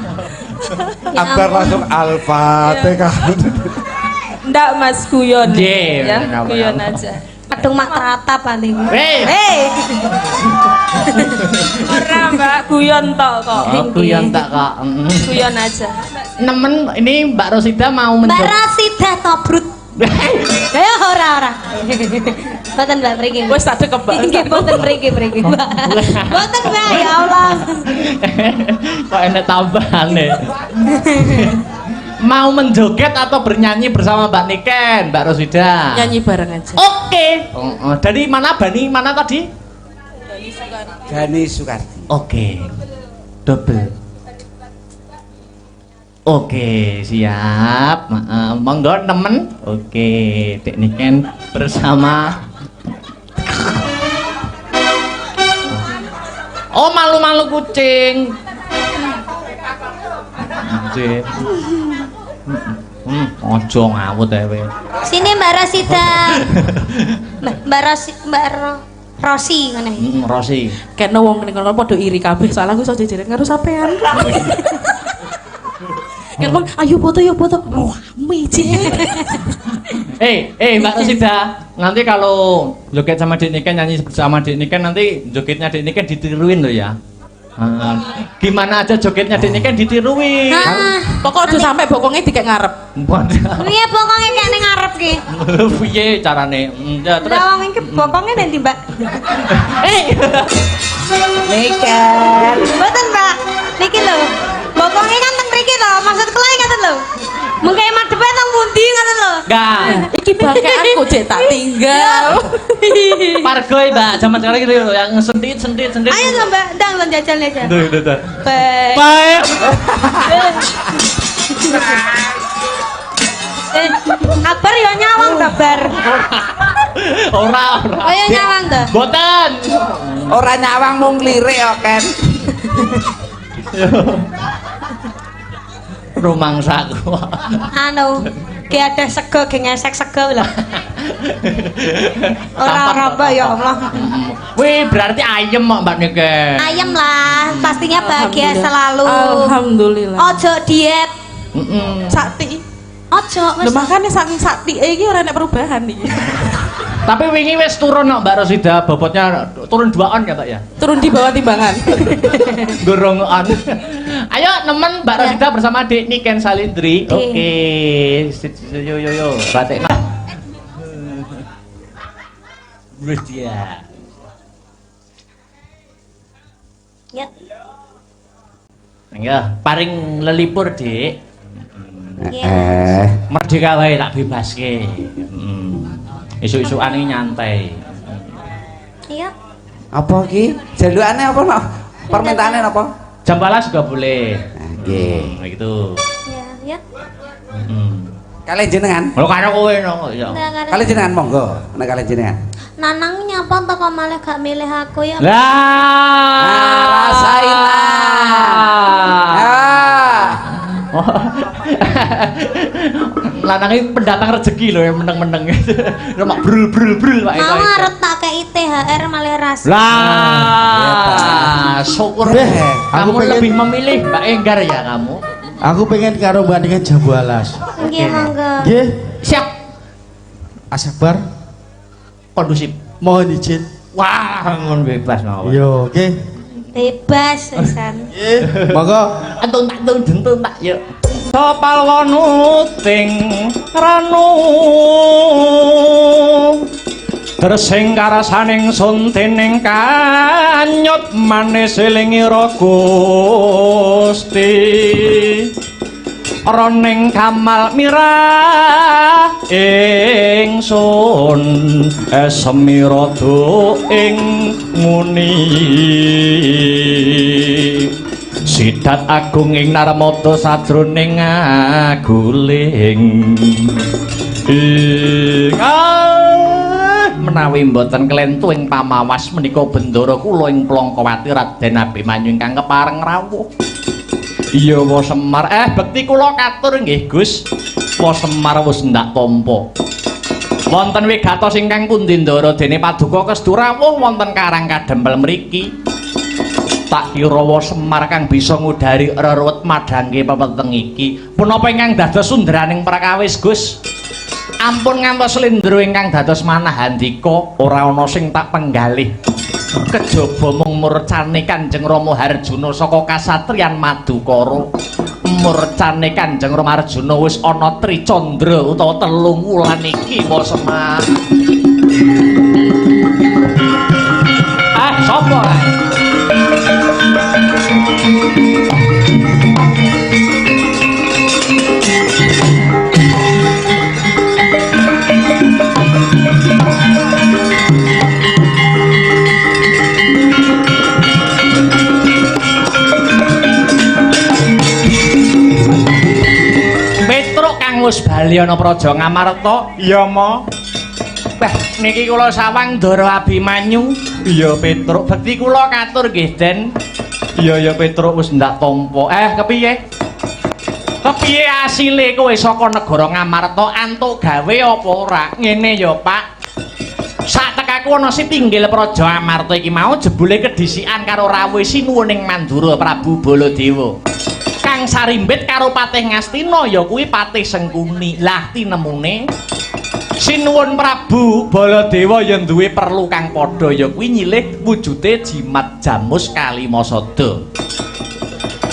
Ya Akbar ampun. langsung Al-Fatihah. Ndak Mas guyon. Nggih, Ya, nggak guyon apa-apa. aja. Kadung mak teratap paling. Hei. Ora Mbak, guyon tok kok. Aku yang tak kak. Guyon aja. Nemen ini Mbak Rosida mau Mbak mencoba. Rosida Tobrut. Ya ora. Boten Mbak mriki. Wis tak dekep Mbak. Nggih boten mriki Mbak. Boten Mbak ya Allah. Kok enek tambahane. Mau menjoget atau bernyanyi bersama Mbak Niken, Mbak Rosida? Nyanyi bareng aja. Oke. Dari mana Bani? Mana tadi? Gani Sukarti. Oke. Double. Oke, siap. Monggo temen. Oke, Dek Niken bersama. Oh, malu-malu kucing. Anjir. Ojo ngawut ae. Sini Mbak Rosida. Mbak Rosi ngene. Rosi. Kene wong ning kono padha iri kabeh soalnya aku iso jejeran karo sampean. Kan wong ayo foto yuk foto. Wah, miji. Mbak Rosida, nanti kalau joget sama Dek Niken, nyanyi bersama Dek Niken, nanti jogetnya Dek Niken ditiruin loh ya. Gimana aja jogetnya Dek Niken ditiruin. Pokok aja sampe bokongnya dikek ngarep. Piye bokonge kek ning ngarep ki? Piye carane? Ya, terus Lah wong iki bokonge nanti Mbak. Niken. Boten Mbak. Niki lho. Bokonge kan teng mriki to, maksud kula ngaten lho. Mengke madhepe teng pundi ngaten lho. enggak. Iki bakeanku cek tak tinggal. Pargoy, Mbak. Zaman sekarang gitu yang sentit. Ayo to Mbak, ndang lho jajal. Tuh. Baik. Baik. Kabar ya nyawang kabar. Ora. Ayo nyawang to. Boten. Ora nyawang mung lirik kok, Ken. Rumangsaku. Anu, ki ada sego ge ngesek sego lho. Ora apa ya Allah. Wih, berarti ayem kok Mbak Niken. Ayem lah, pastinya bahagia selalu. Alhamdulillah. Ojo diet. Sakti. Ojo Lho wis. makane saking sakti iki ora enek perubahan iki. Tapi wingi wis turun kok Mbak Rosida, bobotnya turun 2 on kata ya. Turun di bawah timbangan. Gorong on. Ayo nemen Mbak Rosida bersama Dek Niken Salindri. Oke. Yo. Batekna. Wis ya. Ya. Ya, paring lelipur, Dik. Nggih. Merdeka wae tak bebaske. Isuk-isukan iki nyantai. Iya. Apa ki? Jalukane apa no? Permintaane apa? Jam 12 juga boleh. Nggih. Nah gitu. Ya. Kalian jenengan? Kalau karo kowe no ya. Kalian jenengan monggo. Nek kalian jenengan. Nanang nyapa to kok malah gak milih aku ya. Lah, rasainlah. Lanang iki pendatang rezeki loh yang meneng-meneng gitu. Mak brul Pak Mau arep tak kei THR malah ras. Lah, syukur Deh, kamu aku pengen- lebih memilih Mbak Enggar ya kamu. Aku pengen karo Mbak Niken Jambu Alas. Nggih monggo. Nggih, Siap, Asakbar, kondusif. mohon izin. Wah, ngon bebas mawon. Yo, oke. Bebas pisan. Nggih, monggo. Antun tak yuk. Sopal wonu ting ranu Dresing karasaning sun dening kanyut manis elingira Gusti roning kamal mirah ingsun semira do ing muni Sidat agung ing narmata sadroning aguling menawi mboten klentu ing pamawas menika bendara kula ing Plongkowati Raden Abimanyu ingkang kepareng rawuh iya Wa Semar bekti kula katur nggih Gus Wa Semar wis ndak tampa wonten wigatos ingkang pundi ndara dene paduka kestu rawuh wonten Karang Kadempel mriki tak kira Wa Semar kang bisa ngudari reruwet madhangke pepeteng iki punapa ingkang dados sundraning prakawis Gus ampun ngantos slendro ingkang dados manah handika ora ana sing tak penggalih kejaba mung murcane Kanjeng Rama Harjuna saka kasatriyan Madukara murcane Kanjeng Rama Harjuna wis ana tricandra utawa 3 wulan iki Wa Semar bali ana Praja Ngamarta. Iya, Mo. Wah, niki kula sawang Ndara Abimanyu. Iya, Petruk. Bekti kula katur nggih, Den. Iya, Petruk wis ndak tampa. Kepiye? Kepiye asile kowe saka negara Ngamarta antuk gawe apa ora? Ngene ya, Pak. Sak tekaku ana si pinggil Praja Amarta iki mau jebule kedhisikan karo rawuh sinuwuning Mandura Prabu Baladewa. Kang sarimbit karo Patih Ngastina ya kuwi Patih Sengkuni. Lah tinemune sinuwun Prabu Baladewa ya duwe perlu kang padha ya kuwi nyilih wujude jimat Jamus Kalimasada.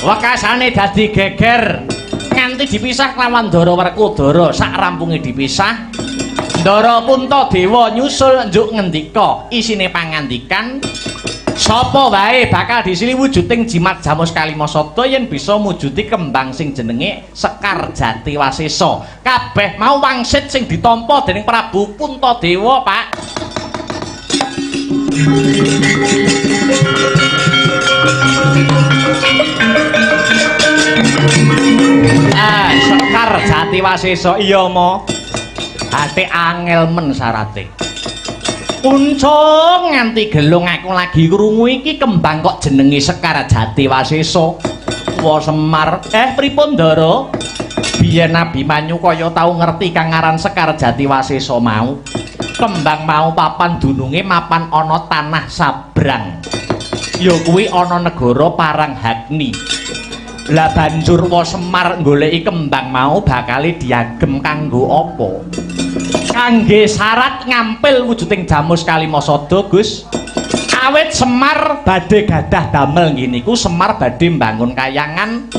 Wekasane dadi geger nganti dipisah kelawan Ndara Werkudara. Sak rampunge dipisah Ndara Puntadewa nyusul njuk ngendika isine pangandikan sapa wae bakal disili wujuding jimat Jamus Kalimasada yen bisa mujudi kembang sing jenenge Sekar Jatiwasesa. Kabeh mau wangsit sing ditampa dening Prabu Puntadewa, Pak. Sekar Jatiwasesa iya, Mo. Ate angel men sarate. Kuncung nganti gelung aku lagi krungu iki kembang kok jenenge Sekar Jatiwasesa. Wa Semar, pripun Ndara? Biyen Abimanyu kaya tau ngerti kang aran Sekar Jatiwasesa mau. Kembang mau papan dununge mapan ana tanah sabrang. Ya kuwi ana negara Paranghagni. Lah banjur Wa Semar goleki kembang mau bakale diagem kanggo apa? Kangge syarat ngampil wujuding Jamus Kalimasada, Gus. Awit Semar badhe gadah damel ngene niku Semar badhe mbangun kayangan,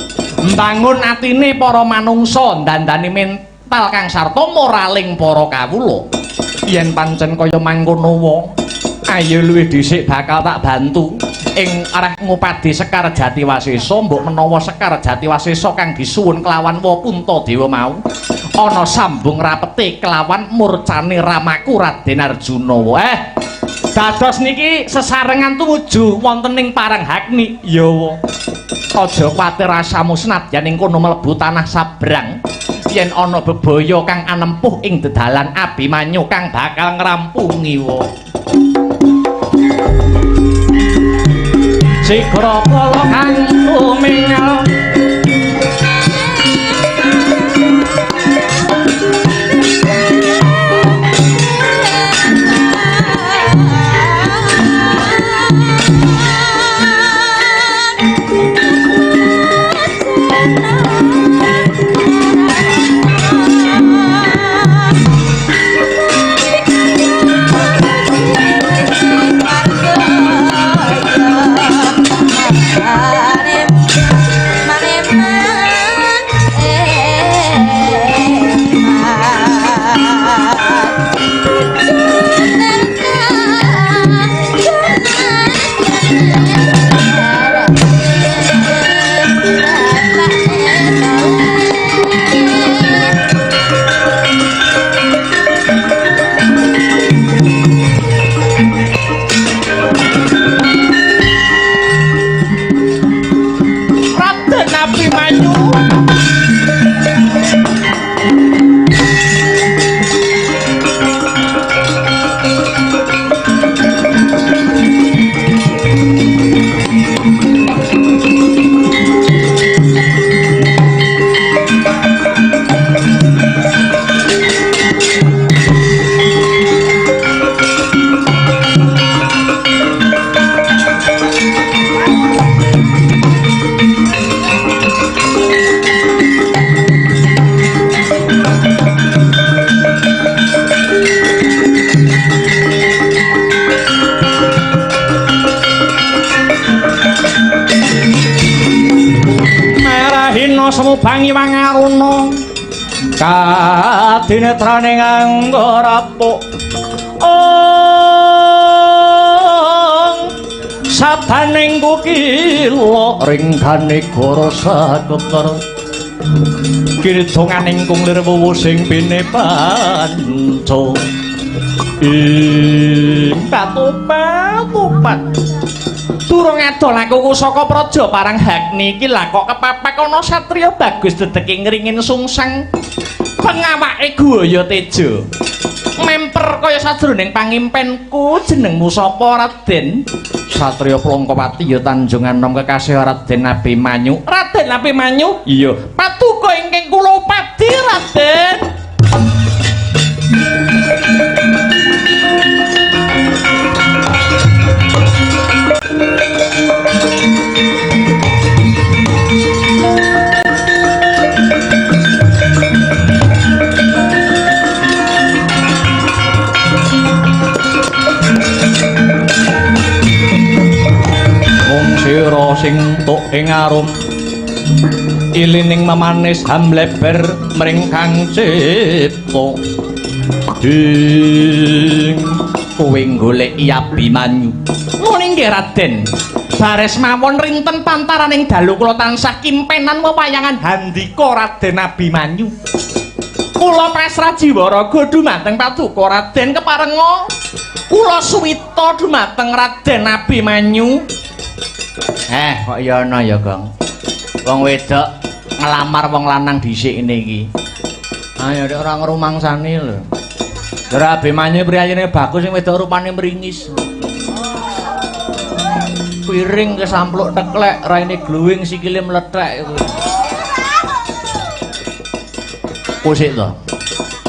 mbangun atine para manungsa, dandani mental kang sarta moraling para kawula. Yen pancen kaya mangkono wae, ayo luwih dhisik bakal tak bantu ing arah ngupadi Sekar Jatiwasesa. Mbok menawa Sekar Jatiwasesa kang disuwun kelawan Wa Puntadewa mau ana sambung rapete kelawan murcane ramaku Raden Arjuna. Dados niki sesarengan tumuju wonten ing Paranghagni. Ya aja kuwatir rasamu senadyan ing kono mlebu tanah sabrang yen ana bebaya kang anempuh ing dedalan Abimanyu kang bakal ngrampungi wa. Sigra kala kang tumingal Semubangi wangaruna kadinetrane nganggo rapuk sabaning kukila ringgane goro saketer kidunganing kunglir wuwu sing bene panca ing patupat durung adol aku saka praja Paranghagni iki lah kok kepepek ana satriya bagus dedeke ngringin sungsang pengawake Guwaya Teja. Memper kaya sajroning pangimpenku, jenengmu sapa Raden? Satriya Plongkowati ya Tanjung Anom kekasih Raden Abimanyu. Raden Abimanyu? Iya, paduka ingkang kula padi Raden. Sira sing tuk ing arum ilining memanis hamleber mring kang cipta ding kowe golek Abimanyu nuning nggih Raden bares mawon rinten pantaraning dalu kula tansah kimpenan wewayangan handika Raden Abimanyu kula pasrah jiwaraga dumateng paduka Raden keparenga kula suwita dumateng Raden Abimanyu. Kok ya ana ya, Gong. Wong wedok ngelamar wong lanang dhisik niki. Ayo nek ora ngrumangsani lho. Dara Abimanyu priyayine bagus sing wedok rupane mringis. Piring kesampluk teklek, raine gluwing sikile mlethek kuwi. Kusik to.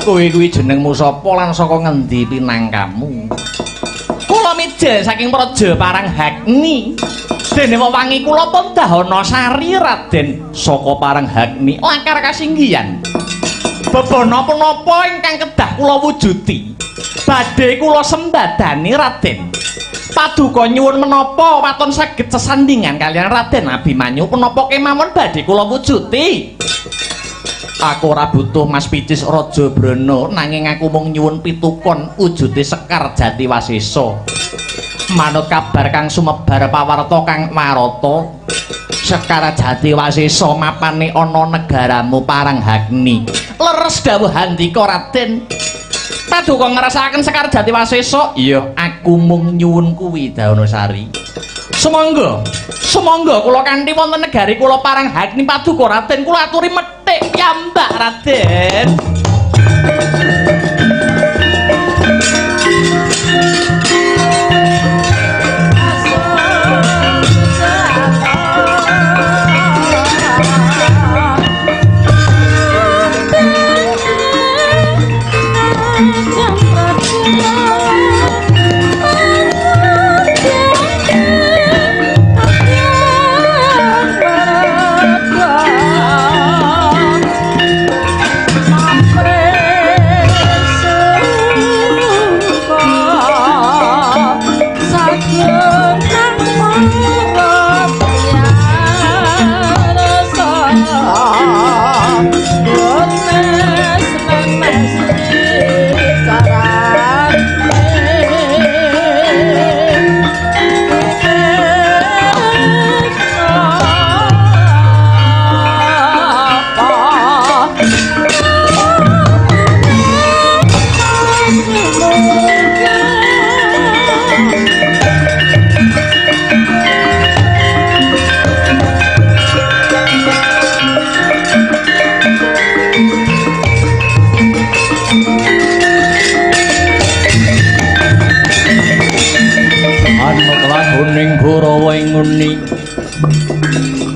Kowe kuwi jenengmu sapa lan saka ngendi pinangkamu? Kula mijil saking Praja Paranghagni. Dene wewangi kula pun dahana sari Raden saka Paranghagni lakar kasinggihan. Bebana punapa ingkang kedah kula wujuti badhe kula sembadani Raden. Paduka nyuwun menapa waton saged sesandingan kaliyan Raden Abimanyu punapa kemawon badhe kula wujuti. Aku ora butuh Mas Picis Raja Brana nanging aku mung nyuwun pitukon wujude Sekar Jatiwasesa. Manut kabar kang sumebar pawarta kang marata Sekar Jatiwasesa mapane ana negaramu Paranghagni. Leres dawuh handika Raden. Paduka ngrasakaken Sekar Jatiwasesa? Iya, aku mung nyuwun kuwi Daunasari. Sumangga kula kanthi wonten negari kula Paranghagni paduka Raden kula aturi methik piyambak Raden.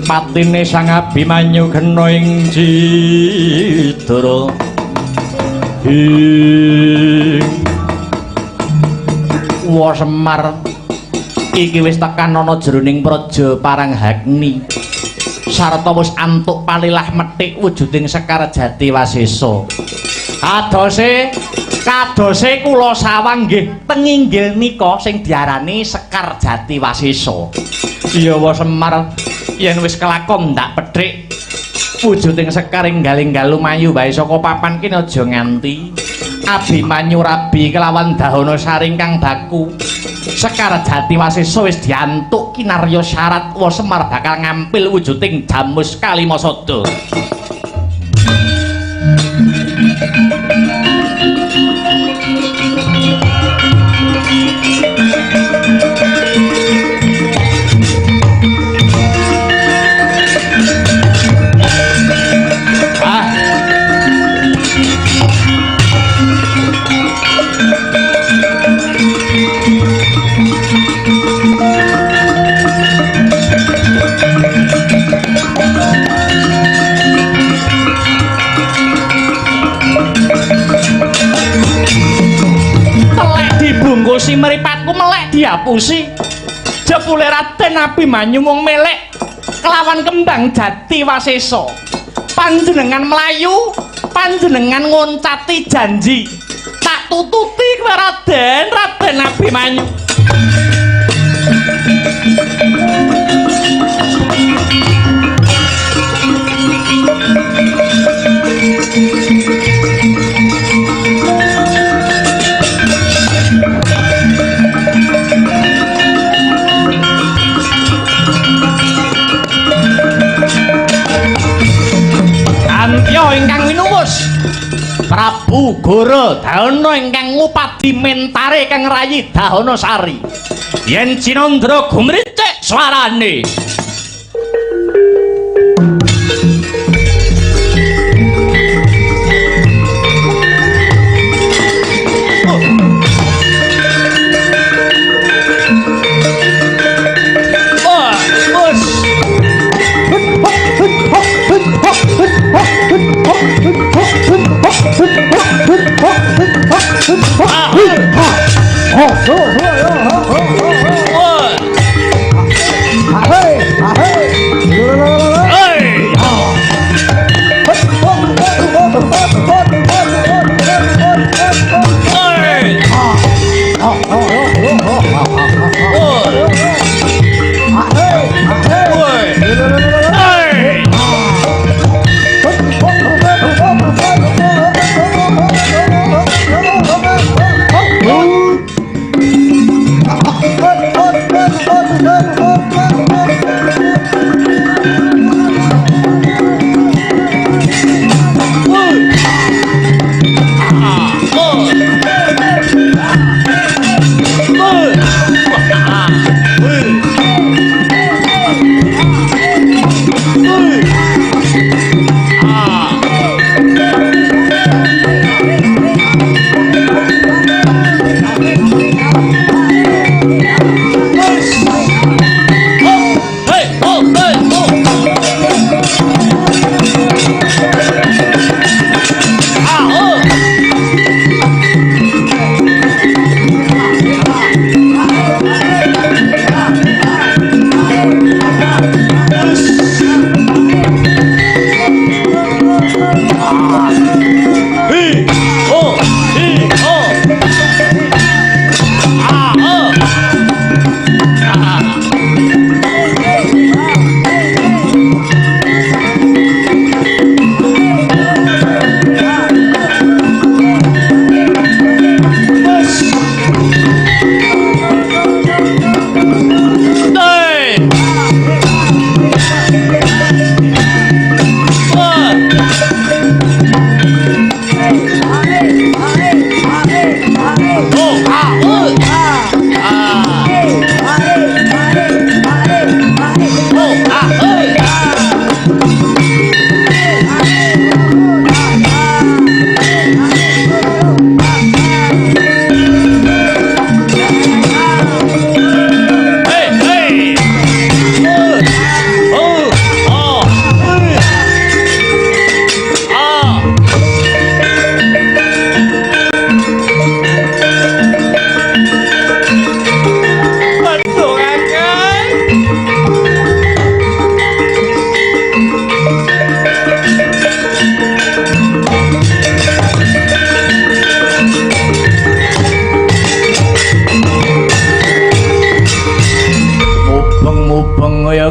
Patine Sang Abimanyu kena ing Cidara. Wa Semar iki wis tekan ana jroning Praja Paranghagni. Sarta wis antuk palilah methik wujuding Sekar Jatiwasesa. Kadose kula sawang nggih teng inggil nika sing diarani Sekar Jatiwasesa. Iya Wa Semar, yen wis kelakon ndak pethik wujuding Sekar enggal-enggal lumayu wae saka papan kene aja nganti Abimanyu rabi kelawan Dahanasari kang baku. Sekar Jatiwasesa wis diantuk kinarya syarat Wa Semar bakal ngampil wujuding Jamus Kalimasada. melek diapusi. Jebule Raden Abimanyu mung melek kelawan kembang jati Wasesa. Panjenengan melayu, panjenengan ngoncati janji. Tak tututi kowe Raden Abimanyu. Antya ingkang winuwus Prabu Gorodana ingkang ngupadi mentare kang rayi Dahanasari yen Cinandra gumricik swarane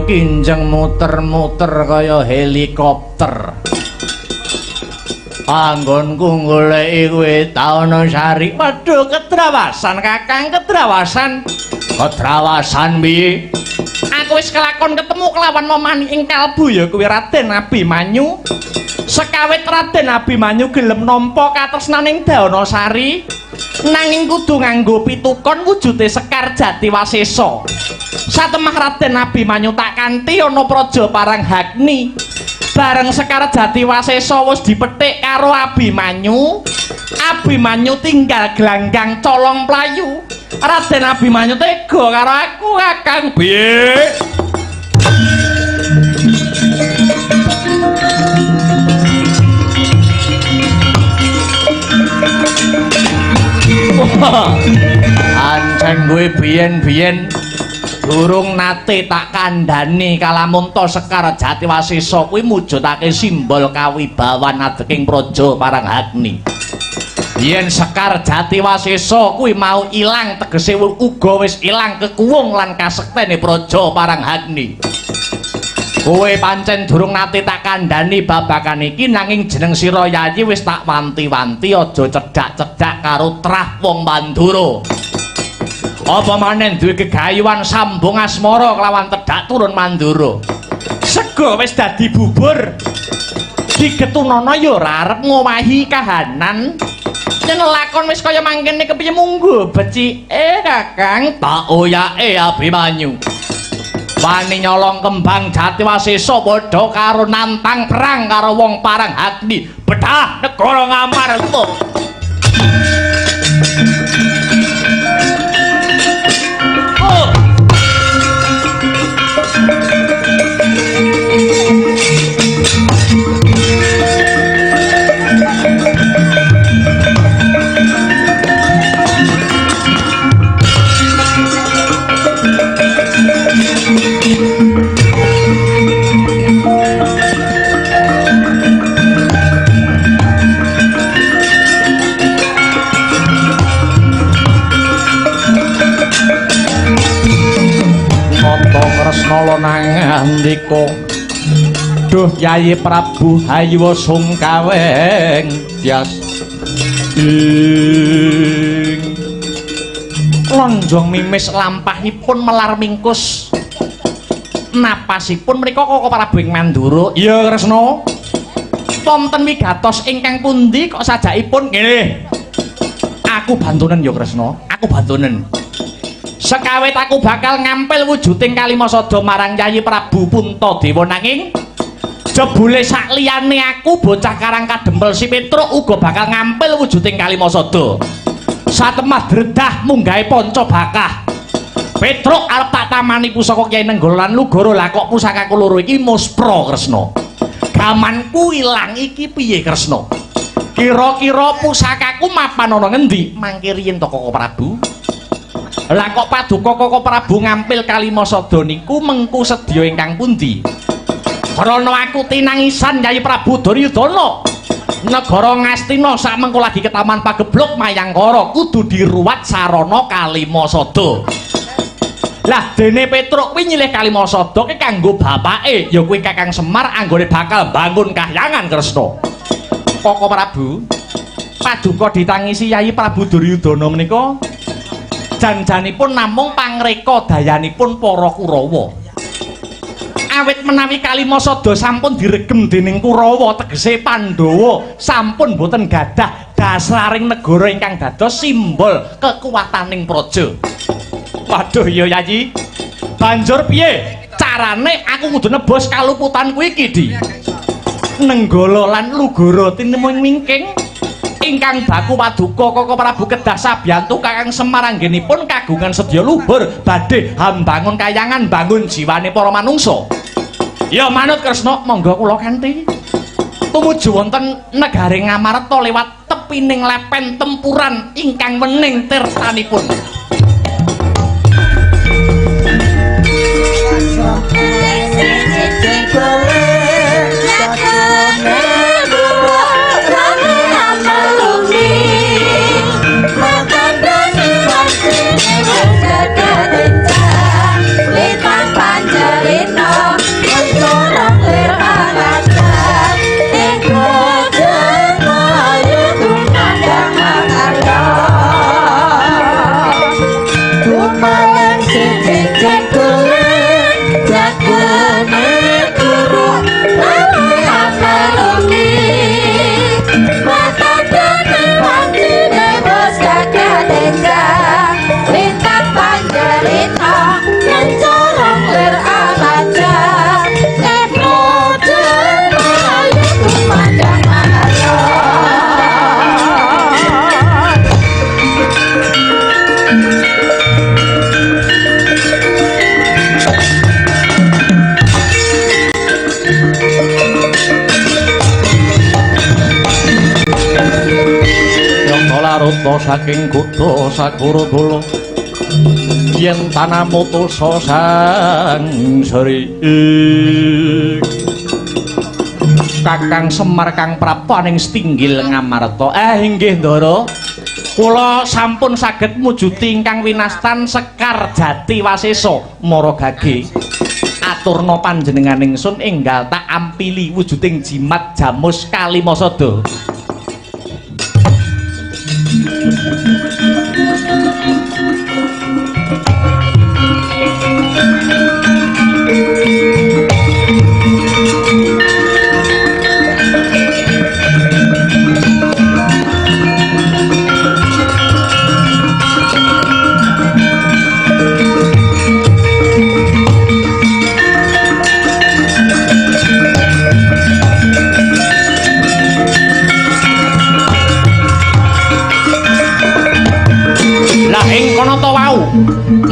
kinjeng muter-muter kaya helikopter. Anggonku goleki kowe Dahanasari. Waduh, kedrawasan Kakang, kedrawasan. Kedrawasan piye? Aku wis kelakon ketemu kelawan momani ing kalbu ya kuwi Raden Abimanyu. Sekawit Raden Abimanyu gelem nampa katresnaning Dahanasari, nanging kudu nganggo pitukon wujude Sekar Jati Wasesa. Satemah Raden Abimanyu tak kanthi ana praja Paranghagni. Bareng Sekar Jati Wasesa wis dipethik karo Abimanyu, Abimanyu tinggal glanggang colong playu. Raden Abimanyu tega karo aku Kakang piye? Sengguhe biyen-biyen durung nate tak kandhani kalamun to Sekar Jatiwasesa kuwi mujudake simbol kawibawan adeking praja Paranghagni. Yen Sekar Jatiwasesa kuwi mau ilang tegese uga wis ilang kekuwung lan kasektene praja Paranghagni. Kowe pancen durung nate tak kandhani babagan iki nanging jeneng sira Yayi wis tak wanti-wanti aja cedhak-cedhak karo trah wong Mandura. Apa manen duwe gegayuhan sambung asmara kelawan tedhak turun Mandura. Sega wis dadi bubur. Digetunana ya ora arep ngowahi kahanan. Yen lakon wis kaya mangkene kepiye munggo becike Kakang tak oyake Abimanyu. Wani nyolong kembang Jatiwasesa padha karo nantang perang karo wong Paranghagni. Bedah negara Ngamarta. Kresna nangandika duh Yayi Prabu Hayuwa Sungkaweng Tyas ing lonjong mimis lampahipun melar mingkus napasipun menika Koko Prabu ing Mandura. Ya Kresna wonten wigatos ingkang pundi kok sajakipun nggih aku bantunen ya Kresna aku bantunen. Sekawit aku bakal ngampil wujuding Kalimasada marang Yayi Prabu Puntadewa nanging jebule sakliyane aku bocah karang kadempel si Petruk uga bakal ngampil wujuding Kalimasada. Satemah dredah munggahe panca bakah. Petruk arep tak tamani pusaka Kyai Nenggala lan Lugoro lah kok pusakaku loro iki muspra Kresna. Gamanku ilang iki piye Kresna? Kira-kira pusakaku mapan ana ngendi? Mangke riyen to Koko Prabu. Lah kok paduka Koko Prabu ngampil Kalimasada niku mengku sedya ingkang pundi? Krana aku tinangisan Yayi Prabu Duryudana. Negara Ngastina sak mengko lagi ketaman pagebluk Mayangkara kudu diruwat sarana Kalimasada. Lah dene Petruk kuwi nyilih Kalimasada ki kanggo bapake ya kuwi Kakang Semar anggone bakal bangun kahyangan Kresna. Koko Prabu paduka ditangisi Yayi Prabu Duryudana menika janjanipun namung pangreka dayanipun para Kurawa. Awit menawi Kalimasada sampun diregem dening Kurawa tegese Pandhawa sampun boten gadah dasaring negara ingkang dados simbol kekuwataning praja. Waduh ya Yayi. Banjur piye carane aku kudu nebos kaluputan kuwi iki Di? Nenggala lan Lugoro tinemung mingking ingkang baku paduka Koko Prabu kedah sabiyantu Kakang Semar anggenipun kagungan sedya luhur badhe hambangun kayangan bangun jiwane para manungsa. Ya manut Kresna monggo kula kanthi tumuju wonten negare Ngamarta lewat tepining lepen tempuran ingkang wening tirtanipun. Saking kutha Sakuradala yen tanah mutusa sang sari Kakang Semar kang prapaning setinggil ngamarta. Inggih Ndara. Kula sampun saged mujuti ingkang winastan Sekar Jati Wasesa Maragage. Aturna panjenenganing ingsun enggal tak ampili wujuding jimat Jamus Kalimasada.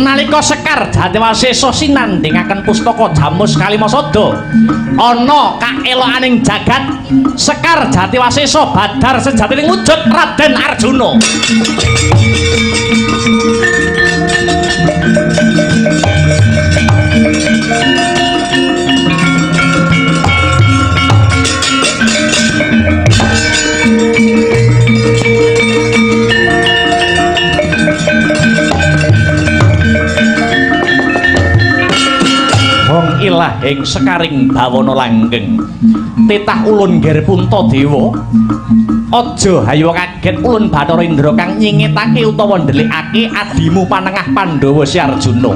Nalika Sekar Jatiwasesa sinandhingaken pustaka Jamus Kalimasada ana kaelokaning jagat Sekar Jatiwasesa badhar sejatining wujud Raden Arjuna. Ilahing Sekaring bawana langgeng titah ulun nger Puntadewa aja hayya kaget ulun Bathara Indra kang nyingetake utawa ndelikake adimu panengah Pandhawa si Arjuna.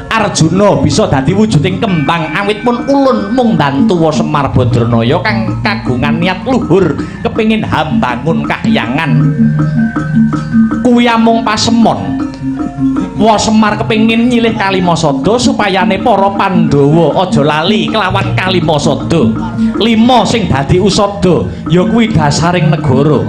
Arjuna bisa dadi wujuding kembang awit pun ulun mung bantu Semar Badranaya kang kagungan niat luhur kepingin hambangun kahyangan kuwi amung pasemon. Semar kepingin nyilih Kalimasada supayane para Pandhawa aja lali kelawan Kalimasada. 5 sing dadi usada ya kuwi dasaring negara.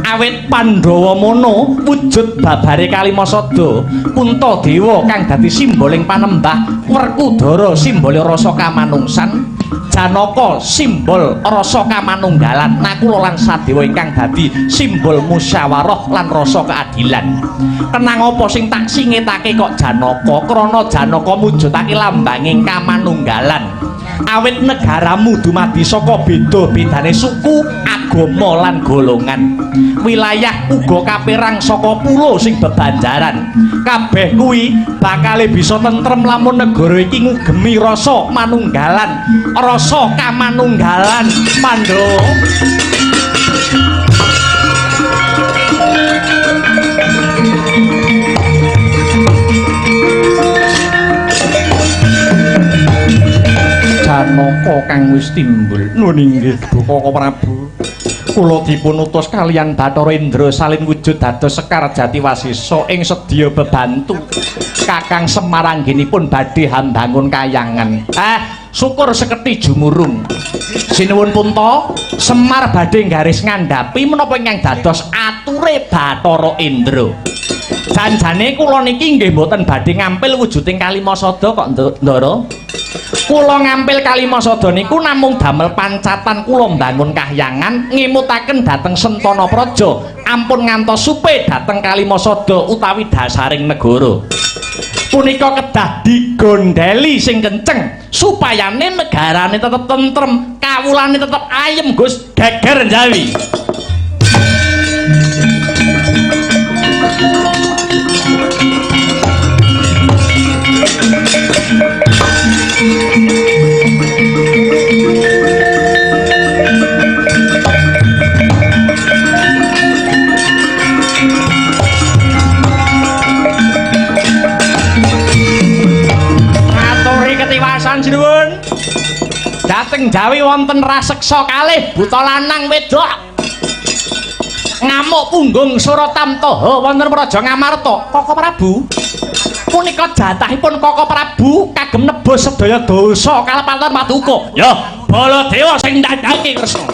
Awit Pandhawa mono wujud babare Kalimasada, Puntadewa kang dadi simboling panembah, Werkudara simbole rasa kamanungsan, Janaka simbol rasa kamanunggalan, Nakula lan Sadewa ingkang dadi simbol musyawarah lan rasa keadilan. Kenang apa sing tak singetake kok Janaka? Krana Janaka mujudake lambanging kamanunggalan. Awit negaramu dumadi saka beda-bedane suku, agama lan golongan. Wilayah uga kapérang saka pulo sing bebanjaran. Kabeh kuwi bakale bisa tentrem lamun negara iki ngugemi rasa manunggalan, rasa kamanunggalan Pandhawa. Janaka kang wis timbul nun inggih Koko Prabu. Kula dipun utus kaliyan Bathara Indra salin wujud dados Sekar Jatiwasesa ing sedya bebantu Kakang Semar anggenipun badhe hambangun kayangan. Syukur seketi jumurung. Sinuwun punta Semar badhe garis ngandhapi menapa ingkang dados ature Bathara Indra. Janjane kula niki nggih mboten badhe ngampil wujuding Kalimasada kok Ndara. Kula ngampil Kalimasada niku namung damel pancatan kula mbangun kahyangan ngemutaken dhateng Sentana Praja ampun ngantos supe dhateng Kalimasada utawi dasaring negara. Punika kedah digondheli sing kenceng supayane negarane tetep tentrem, kawulane tetep ayem Gus, geger njawi. Sinuwun dhateng Jawi wonten raseksa kalih buta lanang wedok ngamuk punggung Suratamtaha wonten Praja Ngamarta. Koko Prabu punika jatahipun Koko Prabu kagem nebus sedaya dosa kalepaten Paduka. Ya Baladewa sing ndadake Kresna.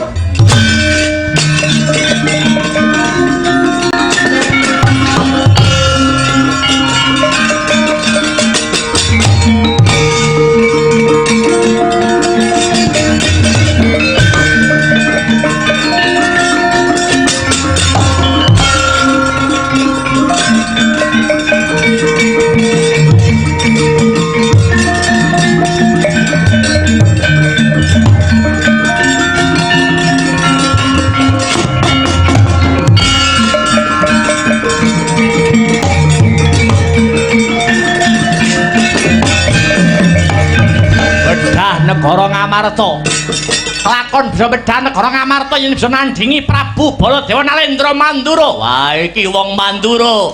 negara Ngamarta. Lakon bisa medhan negara Ngamarta yen bisa nandhingi Prabu Baladewa Nalendra Mandura. Wah, iki wong Mandura.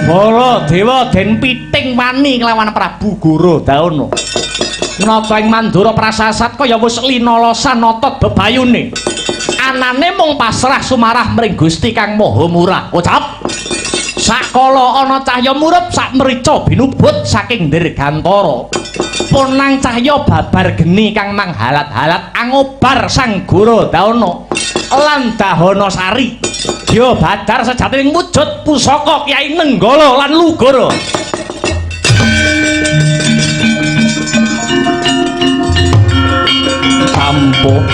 Baladewa den piting wani kelawan Prabu Gorodana. Nata ing Mandura prasasat kaya wis linalosan otot bebayune. Anane mung pasrah sumarah mring Gusti Kang Maha Murah. Ucap. Sakala ana cahya murup sak mrica binubut saking dirgantara. Punang cahya babar geni kang manghalat-halat angobar Sang Gorodana lan Dahana Sari. Dia badar sejatining wujud pusaka Kyai Nenggala lan Lugara. Sampun.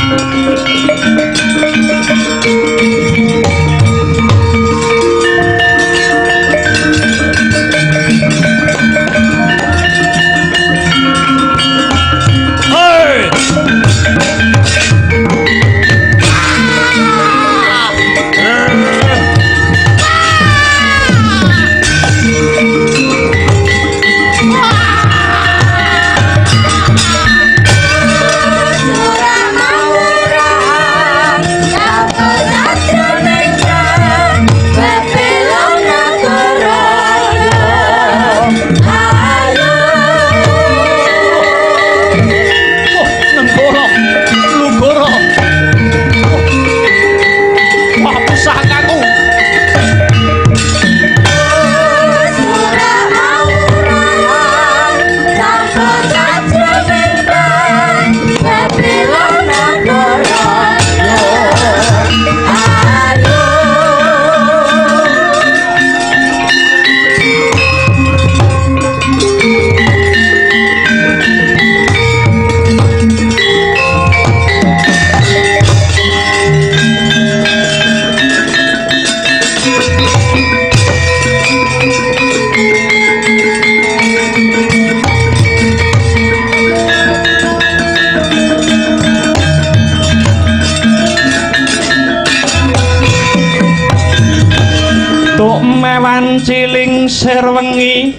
Ciling sirwengi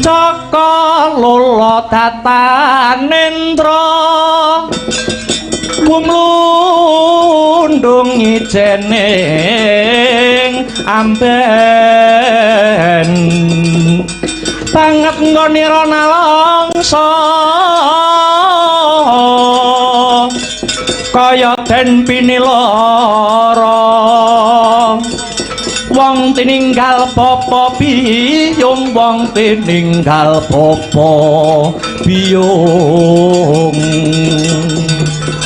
Caka lula tatanendra Wumlundung ijening amben Banget ngonira nalangsa Kaya den pinilara Wong tininggal popo biyung wong tininggal popo biyung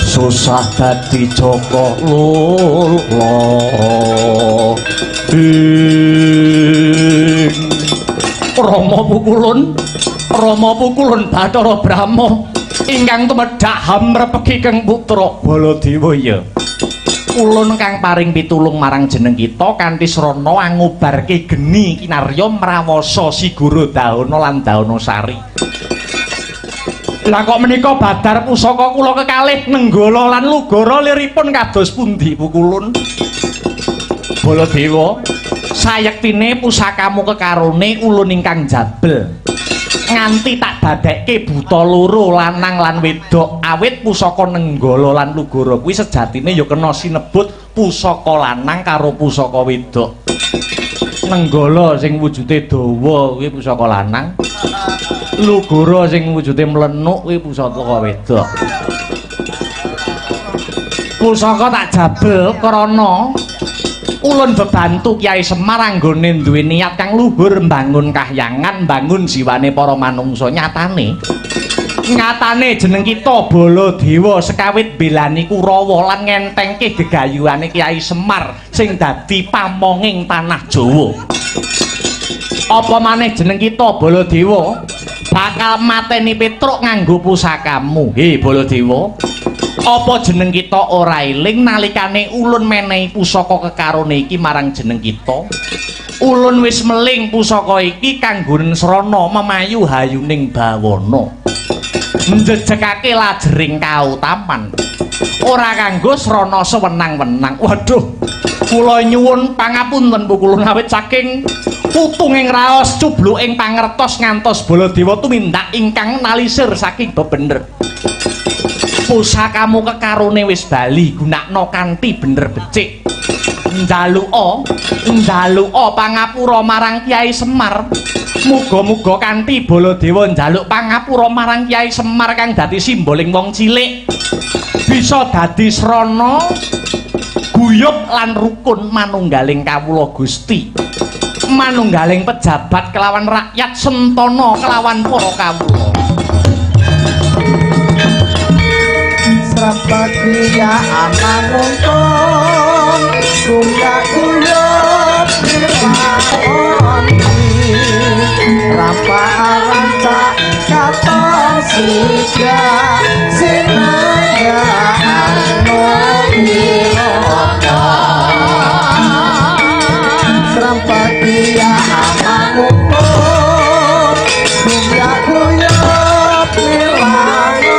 susah dadi Joko Lula Rama Pukulun Bathara Brahma ingkang tumedhak hamrepegi kang putra Baladewa ya ulun kang paring pitulung marang jeneng kita kanthi srana ngubarke geni kinarya mrawasa Si Gorodana lan Dahana Sari. Lah kok menika badar pusaka kula kekalih Nenggala lan Lugara liripun kados pundi Pukulun? Baladewa, sayektine pusakamu kekarone ulun ingkang jabel. Nganti tak dadekke buta loro lanang lan wedok awit pusaka Nenggala lan Lugara kuwi sejatine ya kena sinebut pusaka lanang karo pusaka wedok. Nenggala sing wujude dawa kuwi pusaka lanang, Lugara sing wujude mlenuk kuwi pusaka wedok. Pusaka tak jabel krana ulun bebantu Kyai Semar anggone duwe niat kang luhur mbangun kahyangan, mbangun jiwane para manungsa. Nyatane jeneng kita Baladewa sekawit belani Kurawa lan ngentengke gegayuhane Kyai Semar sing dadi pamonging tanah Jawa. Apa maneh jeneng kita Baladewa bakal mateni Petruk nganggo pusakamu. He Baladewa, apa jeneng kita ora eling nalikane ulun menehi pusaka kekarone iki marang jeneng kita? Ulun wis meling pusaka iki kanggo srana memayu hayuning bawana, njejekake lajering kautaman, ora kanggo srana sewenang-wenang. Waduh, kula nyuwun pangapunten Bu kula awit saking putunging raos cubluking pangertos ngantos Baladewa tumindak ingkang nalisir saking bebener. Pusakamu kekarone wis bali gunakno kanthi bener becik. Njaluka pangapura marang Kyai Semar. Muga-muga kanthi Baladewa njaluk pangapura marang Kyai Semar kang dadi simboling wong cilik bisa dadi srana guyub lan rukun manunggaling kawula Gusti, manunggaling pejabat kelawan rakyat sentana kelawan para kawula. Sampaknya anak untung Gungga guyup Nirwani Rampa rancak Katon siga Sinaya anu Niroka Sampaknya anak untung Gungga guyup Nirwani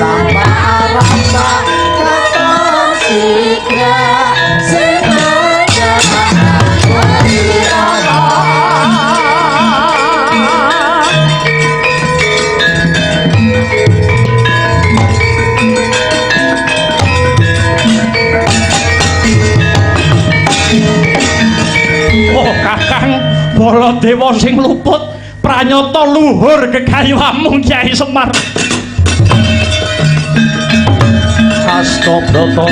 Rampa-rampa katon siga Sinaya Oh Kakang Baladewa sing luput pranyata luhur gegayuhanmu Kyai Semar. Astagfirullah.